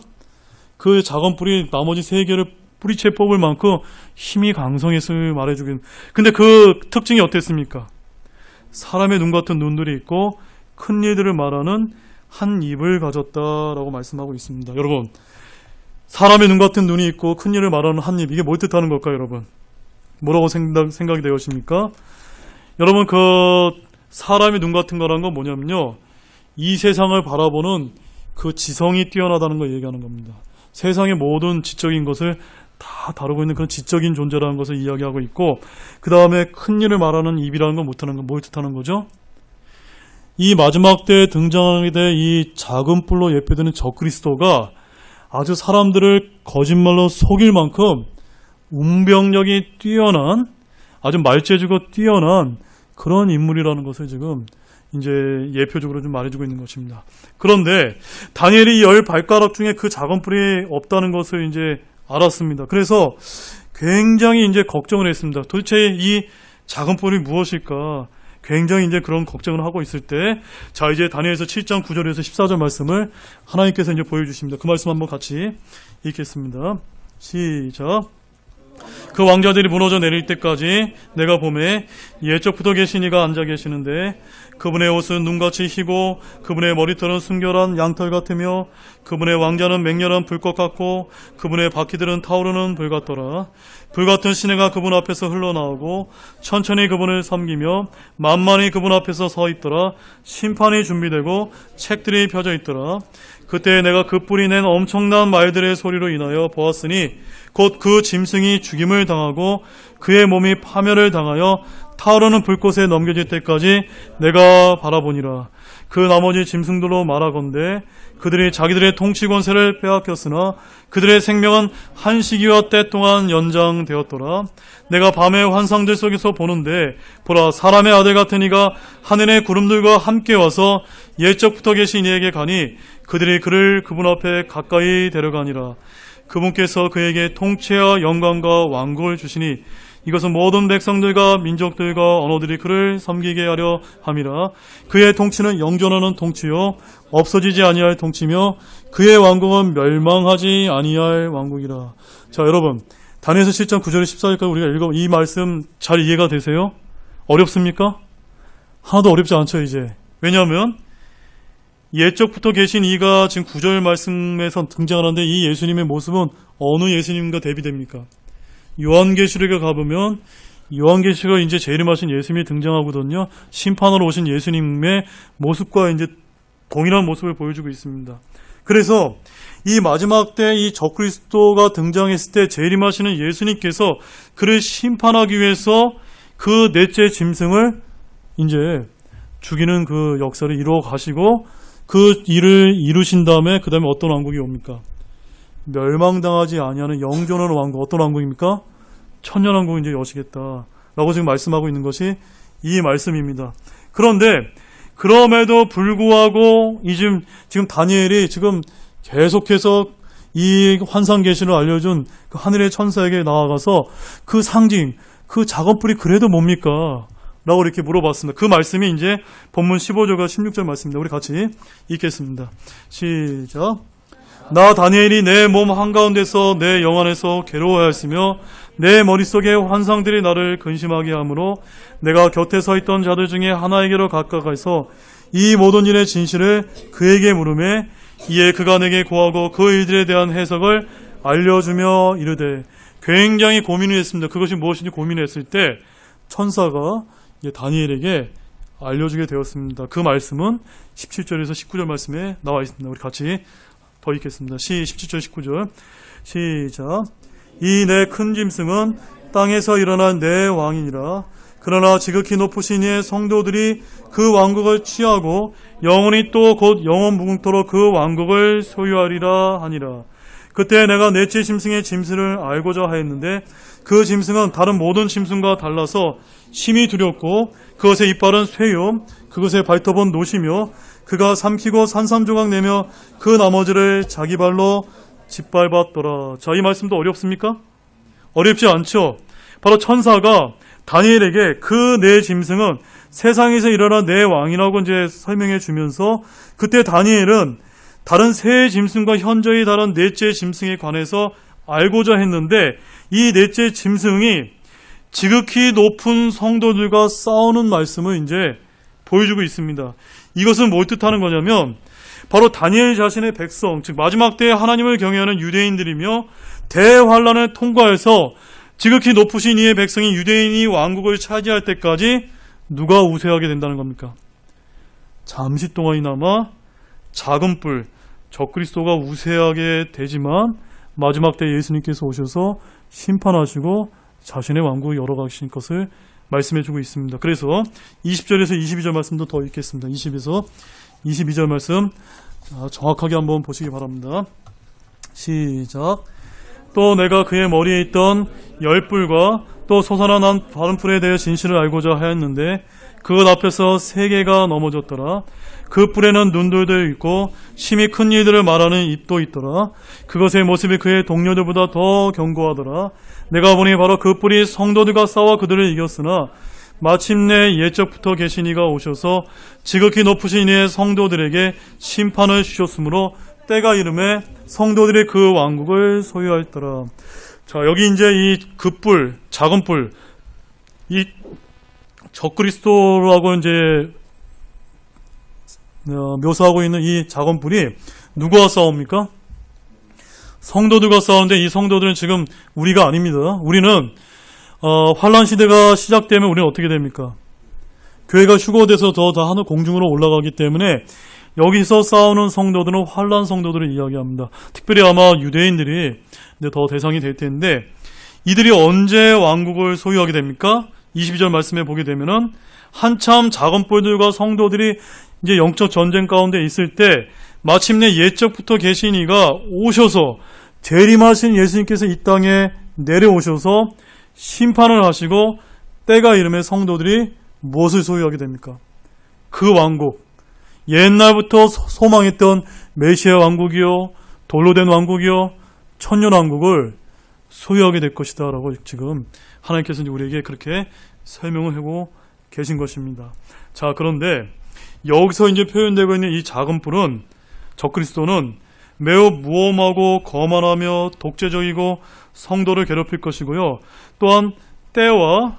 그 작은 뿔이 나머지 3개를 뿌리채 뽑을 만큼 힘이 강성했음을 말해주긴. 근데 그 특징이 어땠습니까? 사람의 눈 같은 눈들이 있고 큰 일들을 말하는 한 입을 가졌다라고 말씀하고 있습니다. 여러분, 사람의 눈 같은 눈이 있고 큰 일을 말하는 한 입, 이게 뭘 뜻하는 걸까요, 여러분? 뭐라고 생각이 되십니까? 여러분, 그 사람의 눈 같은 거란 건 뭐냐면요, 이 세상을 바라보는 그 지성이 뛰어나다는 걸 얘기하는 겁니다. 세상의 모든 지적인 것을 다 다루고 있는 그런 지적인 존재라는 것을 이야기하고 있고, 그 다음에 큰 일을 말하는 입이라는 건 뭘 뜻하는 거죠? 이 마지막 때에 등장하게 될 이 작은 뿔로 예표되는 적그리스도가 아주 사람들을 거짓말로 속일 만큼 운병력이 뛰어난, 아주 말재주가 뛰어난 그런 인물이라는 것을 지금 이제 예표적으로 좀 말해주고 있는 것입니다. 그런데 다니엘이 10발가락 중에 그 작은 뿔이 없다는 것을 이제 알았습니다. 그래서 굉장히 이제 걱정을 했습니다. 도대체 이 작은 뿔이 무엇일까? 굉장히 이제 그런 걱정을 하고 있을 때, 자, 이제 다니엘서 7장 9절에서 14절 말씀을 하나님께서 이제 보여주십니다. 그 말씀 한번 같이 읽겠습니다. 시작. 그 왕자들이 무너져 내릴 때까지 내가 보매 예적부터 계신 이가 앉아 계시는데 그분의 옷은 눈같이 희고 그분의 머리털은 순결한 양털 같으며 그분의 왕자는 맹렬한 불꽃 같고 그분의 바퀴들은 타오르는 불 같더라. 불같은 시내가 그분 앞에서 흘러나오고 천천히 그분을 섬기며 만만히 그분 앞에서 서 있더라. 심판이 준비되고 책들이 펴져 있더라. 그때 내가 그 뿔이 낸 엄청난 말들의 소리로 인하여 보았으니 곧 그 짐승이 죽임을 당하고 그의 몸이 파멸을 당하여 타오르는 불꽃에 넘겨질 때까지 내가 바라보니라. 그 나머지 짐승들로 말하건대 그들이 자기들의 통치 권세를 빼앗겼으나 그들의 생명은 한 시기와 때 동안 연장되었더라. 내가 밤의 환상들 속에서 보는데 보라, 사람의 아들 같은 이가 하늘의 구름들과 함께 와서 옛적부터 계신 이에게 가니 그들이 그를 그분 앞에 가까이 데려가니라. 그분께서 그에게 통치와 영광과 왕국을 주시니 이것은 모든 백성들과 민족들과 언어들이 그를 섬기게 하려 함이라. 그의 통치는 영존하는 통치요 없어지지 아니할 통치며 그의 왕국은 멸망하지 아니할 왕국이라. 자, 여러분, 다니엘서 7장 9절 14절까지 우리가 읽어 이 말씀 잘 이해가 되세요? 어렵습니까? 하나도 어렵지 않죠, 이제. 왜냐하면 옛적부터 계신 이가 지금 9절 말씀에서 등장하는데 이 예수님의 모습은 어느 예수님과 대비됩니까? 요한계시록에 가보면 요한계시록에 이제 재림하신 예수님이 등장하거든요. 심판하러 오신 예수님의 모습과 이제 동일한 모습을 보여주고 있습니다. 그래서 이 마지막 때 이 적그리스도가 등장했을 때 재림하시는 예수님께서 그를 심판하기 위해서 그 넷째 짐승을 이제 죽이는 그 역사를 이루어 가시고 그 일을 이루신 다음에 그 다음에 어떤 왕국이 옵니까? 멸망당하지 아니하는 영존하는 왕국. 어떤 왕국입니까? 천년왕국이 이제 여시겠다 라고 지금 말씀하고 있는 것이 이 말씀입니다. 그런데 그럼에도 불구하고 지금 다니엘이 지금 계속해서 이 환상 계시를 알려준 그 하늘의 천사에게 나아가서 그 상징, 그 작업불이 그래도 뭡니까? 라고 이렇게 물어봤습니다. 그 말씀이 이제 본문 15절과 16절 말씀입니다. 우리 같이 읽겠습니다. 시작. 나 다니엘이 내 몸 한가운데서 내 영 안에서 괴로워하였으며 내 머릿속에 환상들이 나를 근심하게 하므로 내가 곁에 서 있던 자들 중에 하나에게로 가까이서 이 모든 일의 진실을 그에게 물으매 이에 그가 내게 고하고 그 일들에 대한 해석을 알려주며 이르되. 굉장히 고민을 했습니다. 그것이 무엇인지 고민을 했을 때 천사가 다니엘에게 알려주게 되었습니다. 그 말씀은 17절에서 19절 말씀에 나와 있습니다. 우리 같이 더 읽겠습니다. 17절 19절 시작. 이 내 큰 짐승은 땅에서 일어난 내 왕이니라. 그러나 지극히 높으신 이의 성도들이 그 왕국을 취하고 영원히 또 곧 영원 무궁토록 그 왕국을 소유하리라 하니라. 그때 내가 넷째 짐승의 짐승을 알고자 하였는데 그 짐승은 다른 모든 짐승과 달라서 심히 두렵고 그것의 이빨은 쇠요 그것의 발톱은 노시며 그가 삼키고 산산조각 내며 그 나머지를 자기 발로 짓밟았더라. 자, 이 말씀도 어렵습니까? 어렵지 않죠? 바로 천사가 다니엘에게 그 네 짐승은 세상에서 일어난 내 왕이라고 이제 설명해 주면서 그때 다니엘은 다른 세 짐승과 현저히 다른 넷째 짐승에 관해서 알고자 했는데 이 넷째 짐승이 지극히 높은 성도들과 싸우는 말씀을 이제 보여주고 있습니다. 이것은 뭘 뜻하는 거냐면 바로 다니엘 자신의 백성, 즉 마지막 때에 하나님을 경외하는 유대인들이며 대환란을 통과해서 지극히 높으신 이의 백성이 유대인이 왕국을 차지할 때까지 누가 우세하게 된다는 겁니까? 잠시 동안이나마 작은 뿔, 적그리스도가 우세하게 되지만 마지막 때 예수님께서 오셔서 심판하시고 자신의 왕국을 열어가실 것을 말씀해주고 있습니다. 그래서 20절에서 22절 말씀도 더 읽겠습니다. 20에서 22절 말씀 정확하게 한번 보시기 바랍니다. 시작. 또 내가 그의 머리에 있던 열뿔과 또 솟아난 다른 뿔에 대해 진실을 알고자 하였는데 그것 앞에서 세 개가 넘어졌더라. 그 뿔에는 눈들도 있고 심히 큰 일들을 말하는 입도 있더라. 그것의 모습이 그의 동료들보다 더 견고하더라. 내가 보니 바로 그 뿔이 성도들과 싸워 그들을 이겼으나 마침내 옛적부터 계신 이가 오셔서 지극히 높으신 이의 성도들에게 심판을 주셨으므로 때가 이름에 성도들이 그 왕국을 소유하였더라. 자, 여기 이제 이 그 뿔, 작은 뿔, 이 적그리스도라고 이제 묘사하고 있는 이 작은 뿔이 누구와 싸웁니까? 성도들과 싸우는데 이 성도들은 지금 우리가 아닙니다. 우리는 환란 시대가 시작되면 우리는 어떻게 됩니까? 교회가 휴거돼서 다 하늘 공중으로 올라가기 때문에 여기서 싸우는 성도들은 환란 성도들을 이야기합니다. 특별히 아마 유대인들이 더 대상이 될 텐데 이들이 언제 왕국을 소유하게 됩니까? 22절 말씀에 보게 되면은 한참 작은 뿔들과 성도들이 이제 영적 전쟁 가운데 있을 때 마침내 옛적부터 계신 이가 오셔서 재림하신 예수님께서 이 땅에 내려오셔서 심판을 하시고 때가 이름에 성도들이 무엇을 소유하게 됩니까? 그 왕국, 옛날부터 소망했던 메시아 왕국이요, 돌로 된 왕국이요, 천년 왕국을 소유하게 될 것이다 라고 지금 하나님께서 우리에게 그렇게 설명을 하고 계신 것입니다. 자, 그런데 여기서 이제 표현되고 있는 이 작은 뿔은 적그리스도는 매우 무엄하고 거만하며 독재적이고 성도를 괴롭힐 것이고요. 또한 때와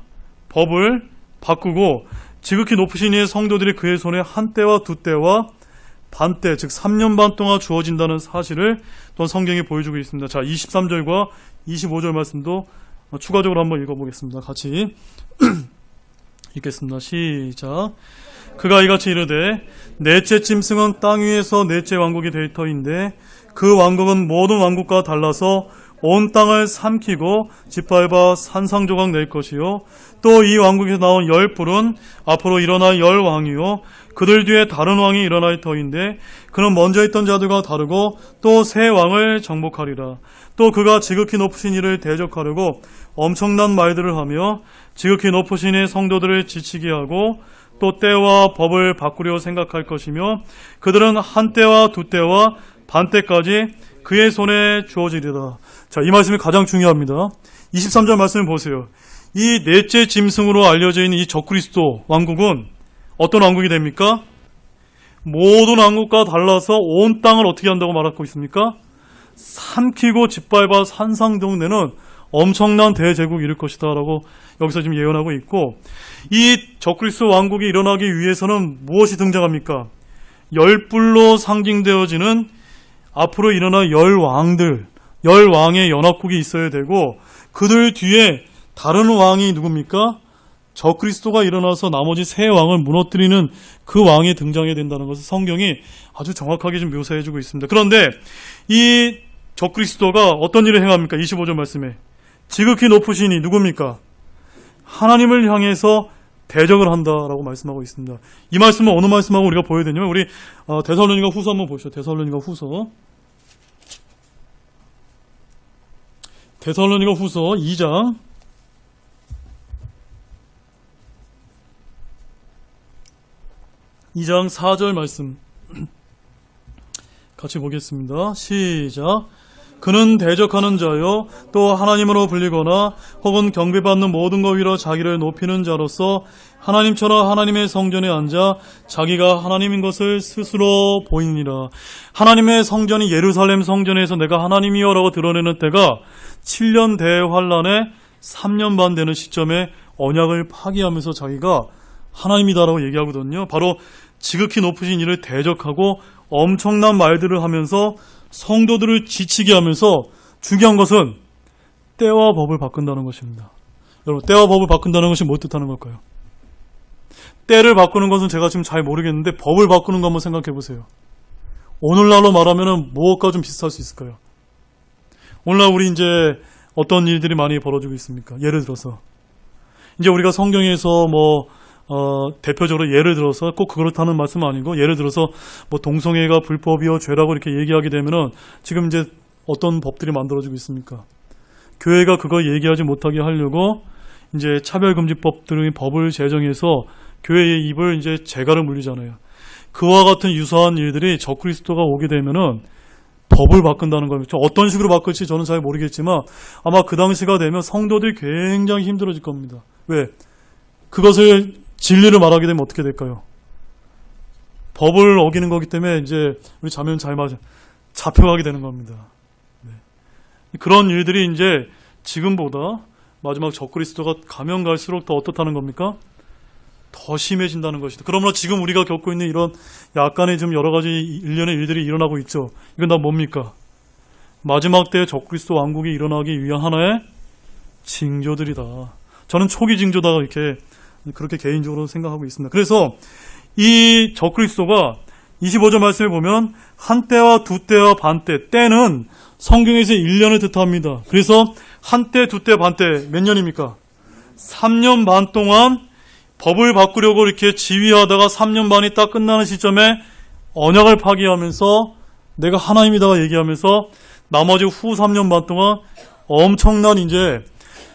법을 바꾸고 지극히 높으신 이의 성도들이 그의 손에 한 때와 두 때와 반때, 즉 3년 반 동안 주어진다는 사실을 또한 성경이 보여주고 있습니다. 자, 23절과 25절 말씀도 추가적으로 한번 읽어보겠습니다. 같이 읽겠습니다. 시작. 그가 이같이 이르되 넷째 짐승은 땅 위에서 넷째 왕국이 될 터인데 그 왕국은 모든 왕국과 달라서 온 땅을 삼키고 짓밟아 산상조각 낼 것이요 또 이 왕국에서 나온 10뿔은 앞으로 일어날 10왕이요 그들 뒤에 다른 왕이 일어날 터인데 그는 먼저 있던 자들과 다르고 또 새 왕을 정복하리라. 또 그가 지극히 높으신 이를 대적하려고 엄청난 말들을 하며 지극히 높으신 이의 성도들을 지치게 하고 또 때와 법을 바꾸려 생각할 것이며 그들은 한 때와 두 때와 반 때까지 그의 손에 주어지리라. 자, 이 말씀이 가장 중요합니다. 23절 말씀을 보세요. 이 넷째 짐승으로 알려져 있는 이 적그리스도 왕국은 어떤 왕국이 됩니까? 모든 왕국과 달라서 온 땅을 어떻게 한다고 말하고 있습니까? 삼키고 짓밟아 산상정내는 엄청난 대제국이 이룰 것이다 라고 여기서 지금 예언하고 있고 이 적그리스도 왕국이 일어나기 위해서는 무엇이 등장합니까? 10뿔로 상징되어지는 앞으로 일어날 10왕들, 10왕의 연합국이 있어야 되고 그들 뒤에 다른 왕이 누굽니까? 적그리스도가 일어나서 나머지 세 왕을 무너뜨리는 그 왕이 등장해야 된다는 것을 성경이 아주 정확하게 좀 묘사해주고 있습니다. 그런데 이 적그리스도가 어떤 일을 행합니까? 25절 말씀에 지극히 높으시니 누굽니까? 하나님을 향해서 대적을 한다라고 말씀하고 있습니다. 이 말씀은 어느 말씀하고 우리가 보여야 되냐면 우리 데살로니가 후서 한번 보시죠. 데살로니가 후서 2장 2장 4절 말씀 같이 보겠습니다. 시작. 그는 대적하는 자요 또 하나님으로 불리거나 혹은 경배받는 모든 것 위로 자기를 높이는 자로서 하나님처럼 하나님의 성전에 앉아 자기가 하나님인 것을 스스로 보이니라. 하나님의 성전이 예루살렘 성전에서 내가 하나님이여 라고 드러내는 때가 7년 대환란에 3년 반 되는 시점에 언약을 파기하면서 자기가 하나님이다라고 얘기하거든요. 바로 지극히 높으신 이를 대적하고 엄청난 말들을 하면서 성도들을 지치게 하면서 중요한 것은 때와 법을 바꾼다는 것입니다. 여러분, 때와 법을 바꾼다는 것이 뭐 뜻하는 걸까요? 때를 바꾸는 것은 제가 지금 잘 모르겠는데 법을 바꾸는 거 한번 생각해 보세요. 오늘날로 말하면 무엇과 좀 비슷할 수 있을까요? 오늘날 우리 이제 어떤 일들이 많이 벌어지고 있습니까? 예를 들어서 이제 우리가 성경에서 대표적으로 예를 들어서 꼭 그렇다는 말씀은 아니고 예를 들어서 동성애가 불법이요 죄라고 이렇게 얘기하게 되면은 지금 이제 어떤 법들이 만들어지고 있습니까? 교회가 그거 얘기하지 못하게 하려고 이제 차별금지법들의 법을 제정해서 교회의 입을 이제 재갈을 물리잖아요. 그와 같은 유사한 일들이 적그리스도가 오게 되면은 법을 바꾼다는 겁니다. 어떤 식으로 바꿀지 저는 잘 모르겠지만 아마 그 당시가 되면 성도들이 굉장히 힘들어질 겁니다. 왜? 그것을 진리를 말하게 되면 어떻게 될까요? 법을 어기는 거기 때문에 이제 우리 자면 잘 맞아 잡혀가게 되는 겁니다. 네. 그런 일들이 이제 지금보다 마지막 적그리스도가 가면 갈수록 더 어떻다는 겁니까? 더 심해진다는 것이다. 그러므로 지금 우리가 겪고 있는 이런 약간의 좀 여러 가지 일련의 일들이 일어나고 있죠. 이건 다 뭡니까? 마지막 때의 적그리스도 왕국이 일어나기 위한 하나의 징조들이다. 저는 초기 징조다 이렇게 그렇게 개인적으로 생각하고 있습니다. 그래서 이 적그리스도가 25절 말씀에 보면 한 때와 두 때와 반 때, 때는 성경에서 1년을 뜻합니다. 그래서 한 때, 두 때, 반 때 몇 년입니까? 3년 반 동안 법을 바꾸려고 이렇게 지휘하다가 3년 반이 딱 끝나는 시점에 언약을 파기하면서 내가 하나님이다 얘기하면서 나머지 후 3년 반 동안 엄청난 이제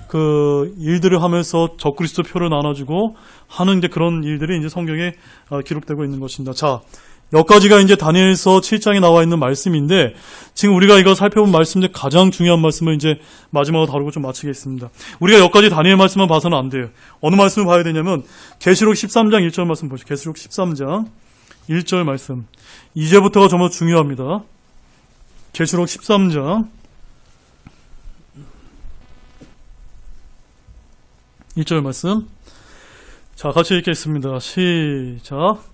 그 일들을 하면서 적그리스도 표를 나눠주고 하는 이제 그런 일들이 이제 성경에 기록되고 있는 것입니다. 자, 여기까지가 이제 다니엘서 7장에 나와 있는 말씀인데 지금 우리가 이거 살펴본 말씀 중 가장 중요한 말씀을 이제 마지막으로 다루고 좀 마치겠습니다. 우리가 여기까지 다니엘 말씀만 봐서는 안 돼요. 어느 말씀을 봐야 되냐면 계시록 13장 1절 말씀 보시죠. 계시록 13장 1절 말씀. 이제부터가 정말 중요합니다. 계시록 13장 1절 말씀. 자, 같이 읽겠습니다. 시작.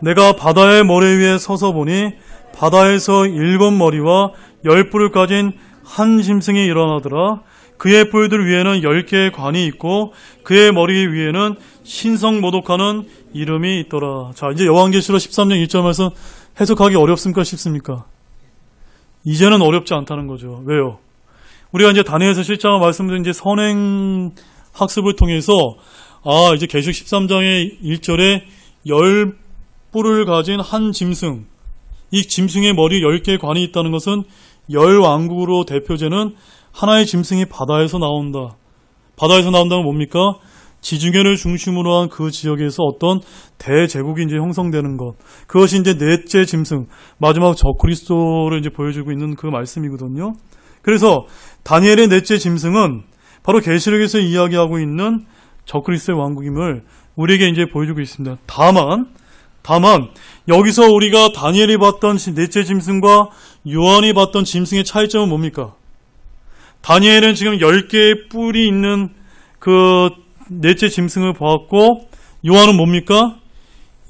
내가 바다의 모래 위에 서서 보니 바다에서 7머리와 10뿔을 가진 한 짐승이 일어나더라. 그의 뿔들 위에는 10개의 관이 있고 그의 머리 위에는 신성모독하는 이름이 있더라. 자, 이제 요한계시록 13장 1절 말씀 해석하기 어렵습니까? 쉽습니까? 이제는 어렵지 않다는 거죠. 왜요? 우리가 이제 다니엘서 실장을 말씀드린 이제 선행 학습을 통해서 이제 계시록 13장의 1절에 10뿔을 가진 한 짐승, 이 짐승의 머리 10개의 관이 있다는 것은 10왕국으로 대표되는 하나의 짐승이 바다에서 나온다. 바다에서 나온다는 뭡니까? 지중해를 중심으로 한 그 지역에서 어떤 대제국이 이제 형성되는 것. 그것이 이제 넷째 짐승, 마지막 적그리스도를 이제 보여주고 있는 그 말씀이거든요. 그래서 다니엘의 넷째 짐승은 바로 계시록에서 이야기하고 있는 적그리스도의 왕국임을 우리에게 이제 보여주고 있습니다. 다만 여기서 우리가 다니엘이 봤던 넷째 짐승과 요한이 봤던 짐승의 차이점은 뭡니까? 다니엘은 지금 10개의 뿔이 있는 그 넷째 짐승을 보았고, 요한은 뭡니까?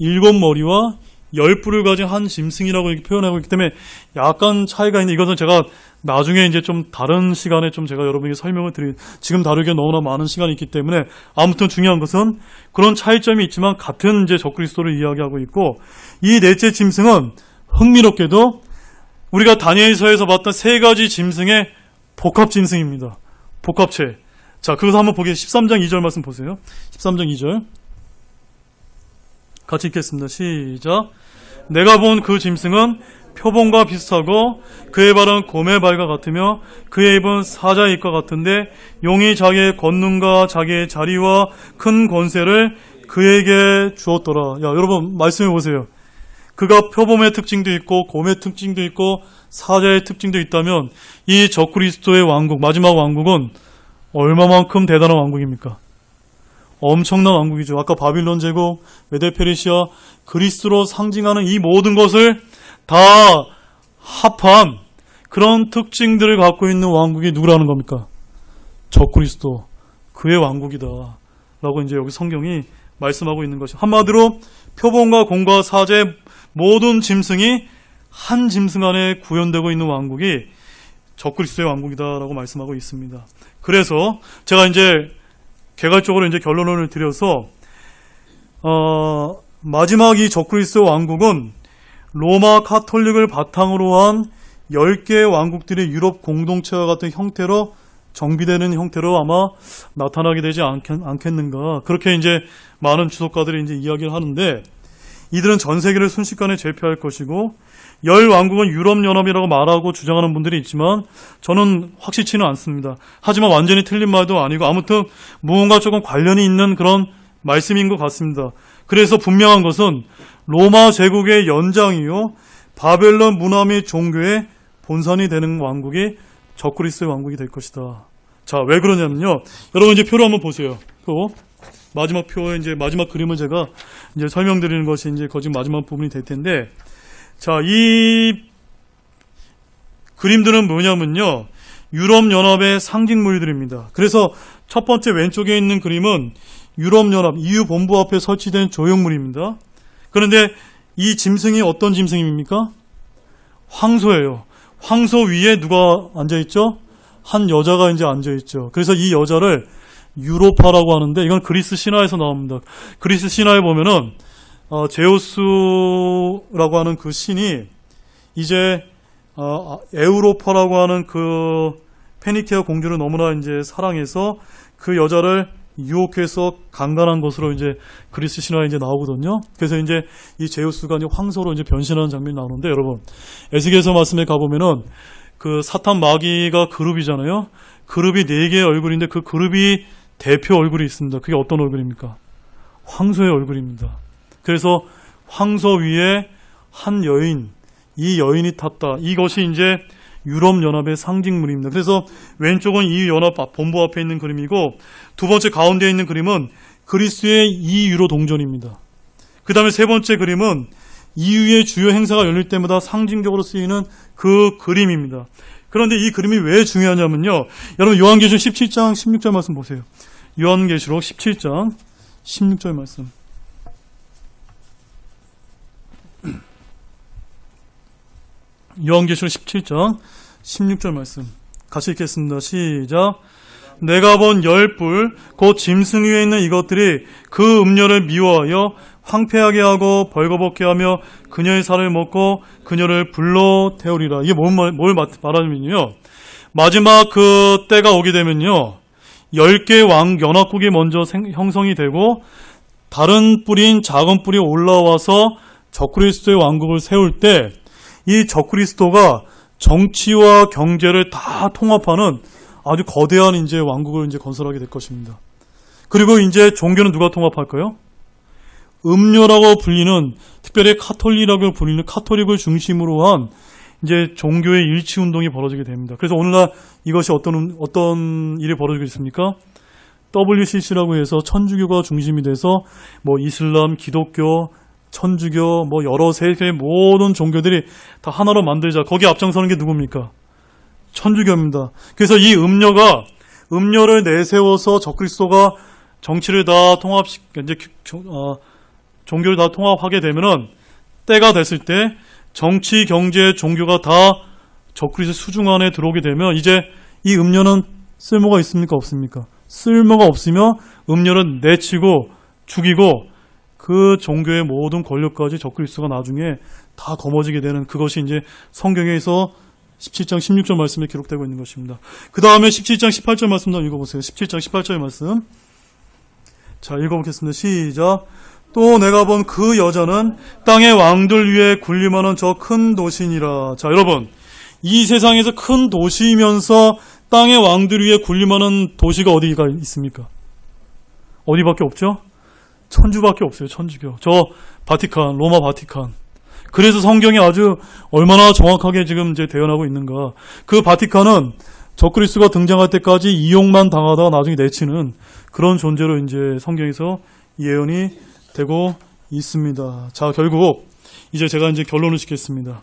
7머리와 10뿔을 가진 한 짐승이라고 이렇게 표현하고 있기 때문에 약간 차이가 있는데, 이것은 제가 나중에 이제 좀 다른 시간에 좀 제가 여러분에게 설명을 지금 다루기에 너무나 많은 시간이 있기 때문에, 아무튼 중요한 것은 그런 차이점이 있지만 같은 이제 적그리스도를 이야기하고 있고, 이 넷째 짐승은 흥미롭게도 우리가 다니엘서에서 봤던 세 가지 짐승의 복합 짐승입니다. 복합체. 자, 그것을 한번 보겠습니다. 13장 2절 말씀 보세요. 13장 2절. 같이 읽겠습니다. 시작. 내가 본 그 짐승은 표범과 비슷하고 그의 발은 곰의 발과 같으며 그의 입은 사자의 입과 같은데 용이 자기의 권능과 자기의 자리와 큰 권세를 그에게 주었더라. 야, 여러분 말씀해 보세요. 그가 표범의 특징도 있고 곰의 특징도 있고 사자의 특징도 있다면 이 적그리스도의 왕국, 마지막 왕국은 얼마만큼 대단한 왕국입니까? 엄청난 왕국이죠. 아까 바빌론 제국, 메데페르시아, 그리스로 상징하는 이 모든 것을 다 합한 그런 특징들을 갖고 있는 왕국이 누구라는 겁니까? 적그리스도, 그의 왕국이다 라고 이제 여기 성경이 말씀하고 있는 것이, 한마디로 표범과 곰과 사자의 모든 짐승이 한 짐승 안에 구현되고 있는 왕국이 적그리스도의 왕국이다라고 말씀하고 있습니다. 그래서 제가 이제 개괄적으로 이제 결론을 드려서 마지막 이 적그리스도 왕국은 로마 카톨릭을 바탕으로 한 10개의 왕국들의 유럽 공동체와 같은 형태로 정비되는 형태로 아마 나타나게 되지 않겠는가, 그렇게 이제 많은 주석가들이 이제 이야기를 하는데, 이들은 전 세계를 순식간에 제패할 것이고 10왕국은 유럽연합이라고 말하고 주장하는 분들이 있지만 저는 확실치는 않습니다. 하지만 완전히 틀린 말도 아니고 아무튼 무언가 조금 관련이 있는 그런 말씀인 것 같습니다. 그래서 분명한 것은 로마 제국의 연장이요 바벨론 문화 및 종교의 본산이 되는 왕국이 적그리스도의 왕국이 될 것이다. 자, 왜 그러냐면요, 여러분 이제 표를 한번 보세요. 표. 마지막 표에 이제 마지막 그림을 제가 이제 설명드리는 것이 이제 거진 마지막 부분이 될 텐데, 자, 이 그림들은 뭐냐면요, 유럽연합의 상징물들입니다. 그래서 첫 번째 왼쪽에 있는 그림은 유럽연합 EU 본부 앞에 설치된 조형물입니다. 그런데 이 짐승이 어떤 짐승입니까? 황소예요. 황소 위에 누가 앉아있죠? 한 여자가 이제 앉아있죠. 그래서 이 여자를 유로파라고 하는데, 이건 그리스 신화에서 나옵니다. 그리스 신화에 보면은 제우스라고 하는 그 신이 이제 에우로파라고 하는 그 페니키아 공주를 너무나 이제 사랑해서 그 여자를 유혹해서 강간한 것으로 이제 그리스 신화에 이제 나오거든요. 그래서 이제 이 제우스가 이제 황소로 이제 변신하는 장면이 나오는데, 여러분 에스겔서 말씀에 가보면은 그 사탄 마귀가 그룹이잖아요. 그룹이 4개의 얼굴인데 그 그룹이 대표 얼굴이 있습니다. 그게 어떤 얼굴입니까? 황소의 얼굴입니다. 그래서 황소 위에 한 여인, 이 여인이 탔다. 이것이 이제 유럽연합의 상징물입니다. 그래서 왼쪽은 EU 연합 본부 앞에 있는 그림이고, 두 번째 가운데 있는 그림은 그리스의 EU로 동전입니다. 그 다음에 세 번째 그림은 EU의 주요 행사가 열릴 때마다 상징적으로 쓰이는 그 그림입니다. 그런데 이 그림이 왜 중요하냐면요, 여러분 요한계시록 17장 16절 말씀 보세요. 요한계시록 17장 16절 말씀. 요한계시록 17장 16절 말씀 같이 읽겠습니다. 시작. 내가 본 10뿔 곧 짐승 위에 있는 이것들이 그 음녀를 미워하여 황폐하게 하고 벌거벗게 하며 그녀의 살을 먹고 그녀를 불러 태우리라. 이게 뭘 말하냐면요, 마지막 그 때가 오게 되면요, 10개의 왕 연합국이 먼저 형성이 되고 다른 뿌리인 작은 뿌리 올라와서 적그리스도의 왕국을 세울 때 이 적그리스도가 정치와 경제를 다 통합하는 아주 거대한 이제 왕국을 이제 건설하게 될 것입니다. 그리고 이제 종교는 누가 통합할까요? 음료라고 불리는, 특별히 카톨릭이라고 불리는 카톨릭을 중심으로 한 이제 종교의 일치 운동이 벌어지게 됩니다. 그래서 오늘날 이것이 어떤 일이 벌어지고 있습니까? WCC라고 해서 천주교가 중심이 돼서 뭐 이슬람, 기독교, 천주교, 뭐 여러 세계의 모든 종교들이 다 하나로 만들자. 거기 앞장서는 게 누굽니까? 천주교입니다. 그래서 이 음료를 내세워서 적그리스도가 정치를 다 이제 종교를 다 통합하게 되면은, 때가 됐을 때 정치, 경제, 종교가 다 적그리스도 수중 안에 들어오게 되면 이제 이 음료는 쓸모가 있습니까? 없습니까? 쓸모가 없으며 음료를 내치고 죽이고 그 종교의 모든 권력까지 적그리스도가 나중에 다 거머쥐게 되는, 그것이 이제 성경에서 17장 16절 말씀에 기록되고 있는 것입니다. 그 다음에 17장 18절 말씀 한번 읽어보세요. 17장 18절 말씀. 자, 읽어보겠습니다. 시작. 또 내가 본 그 여자는 땅의 왕들 위에 군림하는 저 큰 도시니라. 자, 여러분, 이 세상에서 큰 도시이면서 땅의 왕들 위에 군림하는 도시가 어디가 있습니까? 어디밖에 없죠? 천주밖에 없어요. 천주교. 저 바티칸, 로마 바티칸. 그래서 성경이 아주 얼마나 정확하게 지금 이제 대언하고 있는가. 그 바티칸은 적그리스도가 등장할 때까지 이용만 당하다가 나중에 내치는 그런 존재로 이제 성경에서 예언이 되고 있습니다. 자, 결국 이제 제가 이제 결론을 짓겠습니다.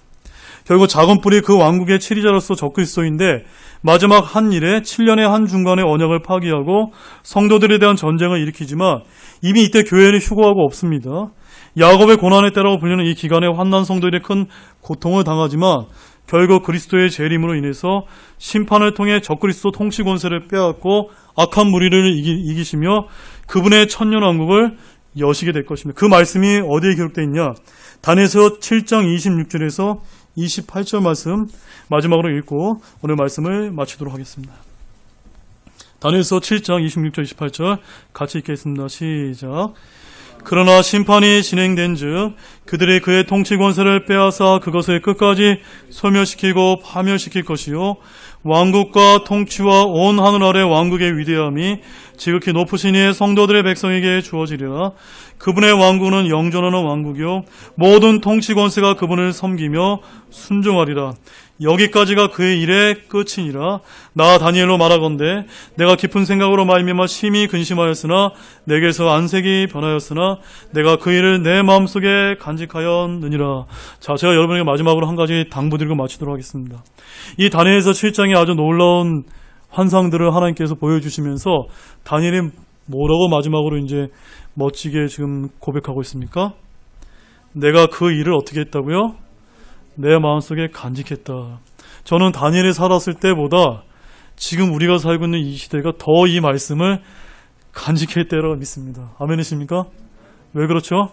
결국 작은 뿔이 그 왕국의 치리자로서 적그리스도인데, 마지막 한 일에 7년의 한 중간의 언약을 파기하고 성도들에 대한 전쟁을 일으키지만 이미 이때 교회는 휴거하고 없습니다. 야곱의 고난의 때라고 불리는 이 기간에 환난 성도들이 큰 고통을 당하지만 결국 그리스도의 재림으로 인해서 심판을 통해 적그리스도 통치 권세를 빼앗고 악한 무리를 이기시며 그분의 천년왕국을 여시게 될 것입니다. 그 말씀이 어디에 기록되어 있냐? 다니엘서 7장 26절에서 28절 말씀 마지막으로 읽고 오늘 말씀을 마치도록 하겠습니다. 다니엘서 7장 26절 28절 같이 읽겠습니다. 시작. 그러나 심판이 진행된즉 그들이 그의 통치 권세를 빼앗아 그것을 끝까지 소멸시키고 파멸시킬 것이요 왕국과 통치와 온 하늘 아래 왕국의 위대함이 지극히 높으신 이의 성도들의 백성에게 주어지리라. 그분의 왕국은 영존하는 왕국이요 모든 통치 권세가 그분을 섬기며 순종하리라. 여기까지가 그의 일의 끝이니라. 나 다니엘로 말하건대 내가 깊은 생각으로 말미암아 심히 근심하였으나 내게서 안색이 변하였으나 내가 그 일을 내 마음속에 간직하였느니라. 자, 제가 여러분에게 마지막으로 한 가지 당부드리고 마치도록 하겠습니다. 이 다니엘서 7장에 아주 놀라운 환상들을 하나님께서 보여주시면서 다니엘이 뭐라고 마지막으로 이제 멋지게 지금 고백하고 있습니까? 내가 그 일을 어떻게 했다고요? 내 마음속에 간직했다. 저는 다니엘이 살았을 때보다 지금 우리가 살고 있는 이 시대가 더 이 말씀을 간직할 때라고 믿습니다. 아멘이십니까? 왜 그렇죠?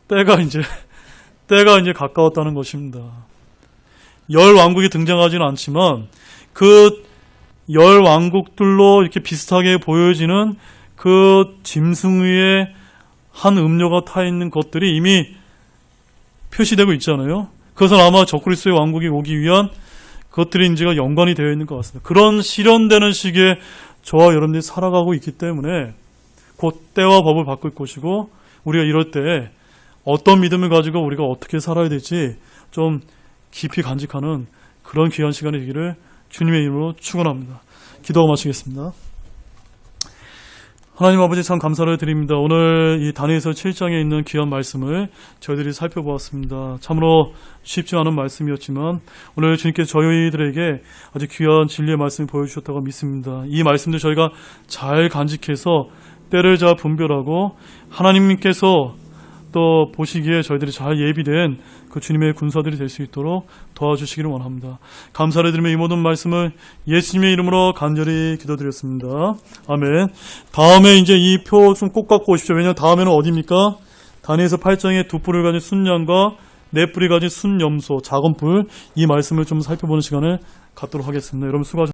때가 이제 가까웠다는 것입니다. 열 왕국이 등장하지는 않지만 그 열 왕국들로 이렇게 비슷하게 보여지는 그 짐승 위에 한 음료가 타 있는 것들이 이미 표시되고 있잖아요. 그것은 아마 적그리스도의 왕국이 오기 위한 그것들이 이제가 연관이 되어 있는 것 같습니다. 그런 실현되는 시기에 저와 여러분들이 살아가고 있기 때문에 곧 때와 법을 바꿀 것이고 우리가 이럴 때 어떤 믿음을 가지고 우리가 어떻게 살아야 될지 좀 깊이 간직하는 그런 귀한 시간이 되기를 주님의 이름으로 축원합니다. 기도하고 마치겠습니다. 하나님 아버지 참 감사를 드립니다. 오늘 이 다니엘서 7장에 있는 귀한 말씀을 저희들이 살펴보았습니다. 참으로 쉽지 않은 말씀이었지만 오늘 주님께서 저희들에게 아주 귀한 진리의 말씀을 보여주셨다고 믿습니다. 이 말씀들 저희가 잘 간직해서 때를 잘 분별하고 하나님께서 또 보시기에 저희들이 잘 예비된 그 주님의 군사들이 될 수 있도록 도와주시기를 원합니다. 감사를 드리며 이 모든 말씀을 예수님의 이름으로 간절히 기도드렸습니다. 아멘. 다음에 이제 이 표 좀 꼭 갖고 오십시오. 왜냐하면 다음에는 어디입니까? 다니엘서 8장의 두 뿔을 가진 순양과 네 뿔이 가진 순염소, 작은 뿔, 이 말씀을 좀 살펴보는 시간을 갖도록 하겠습니다. 여러분 수고하셨습니다.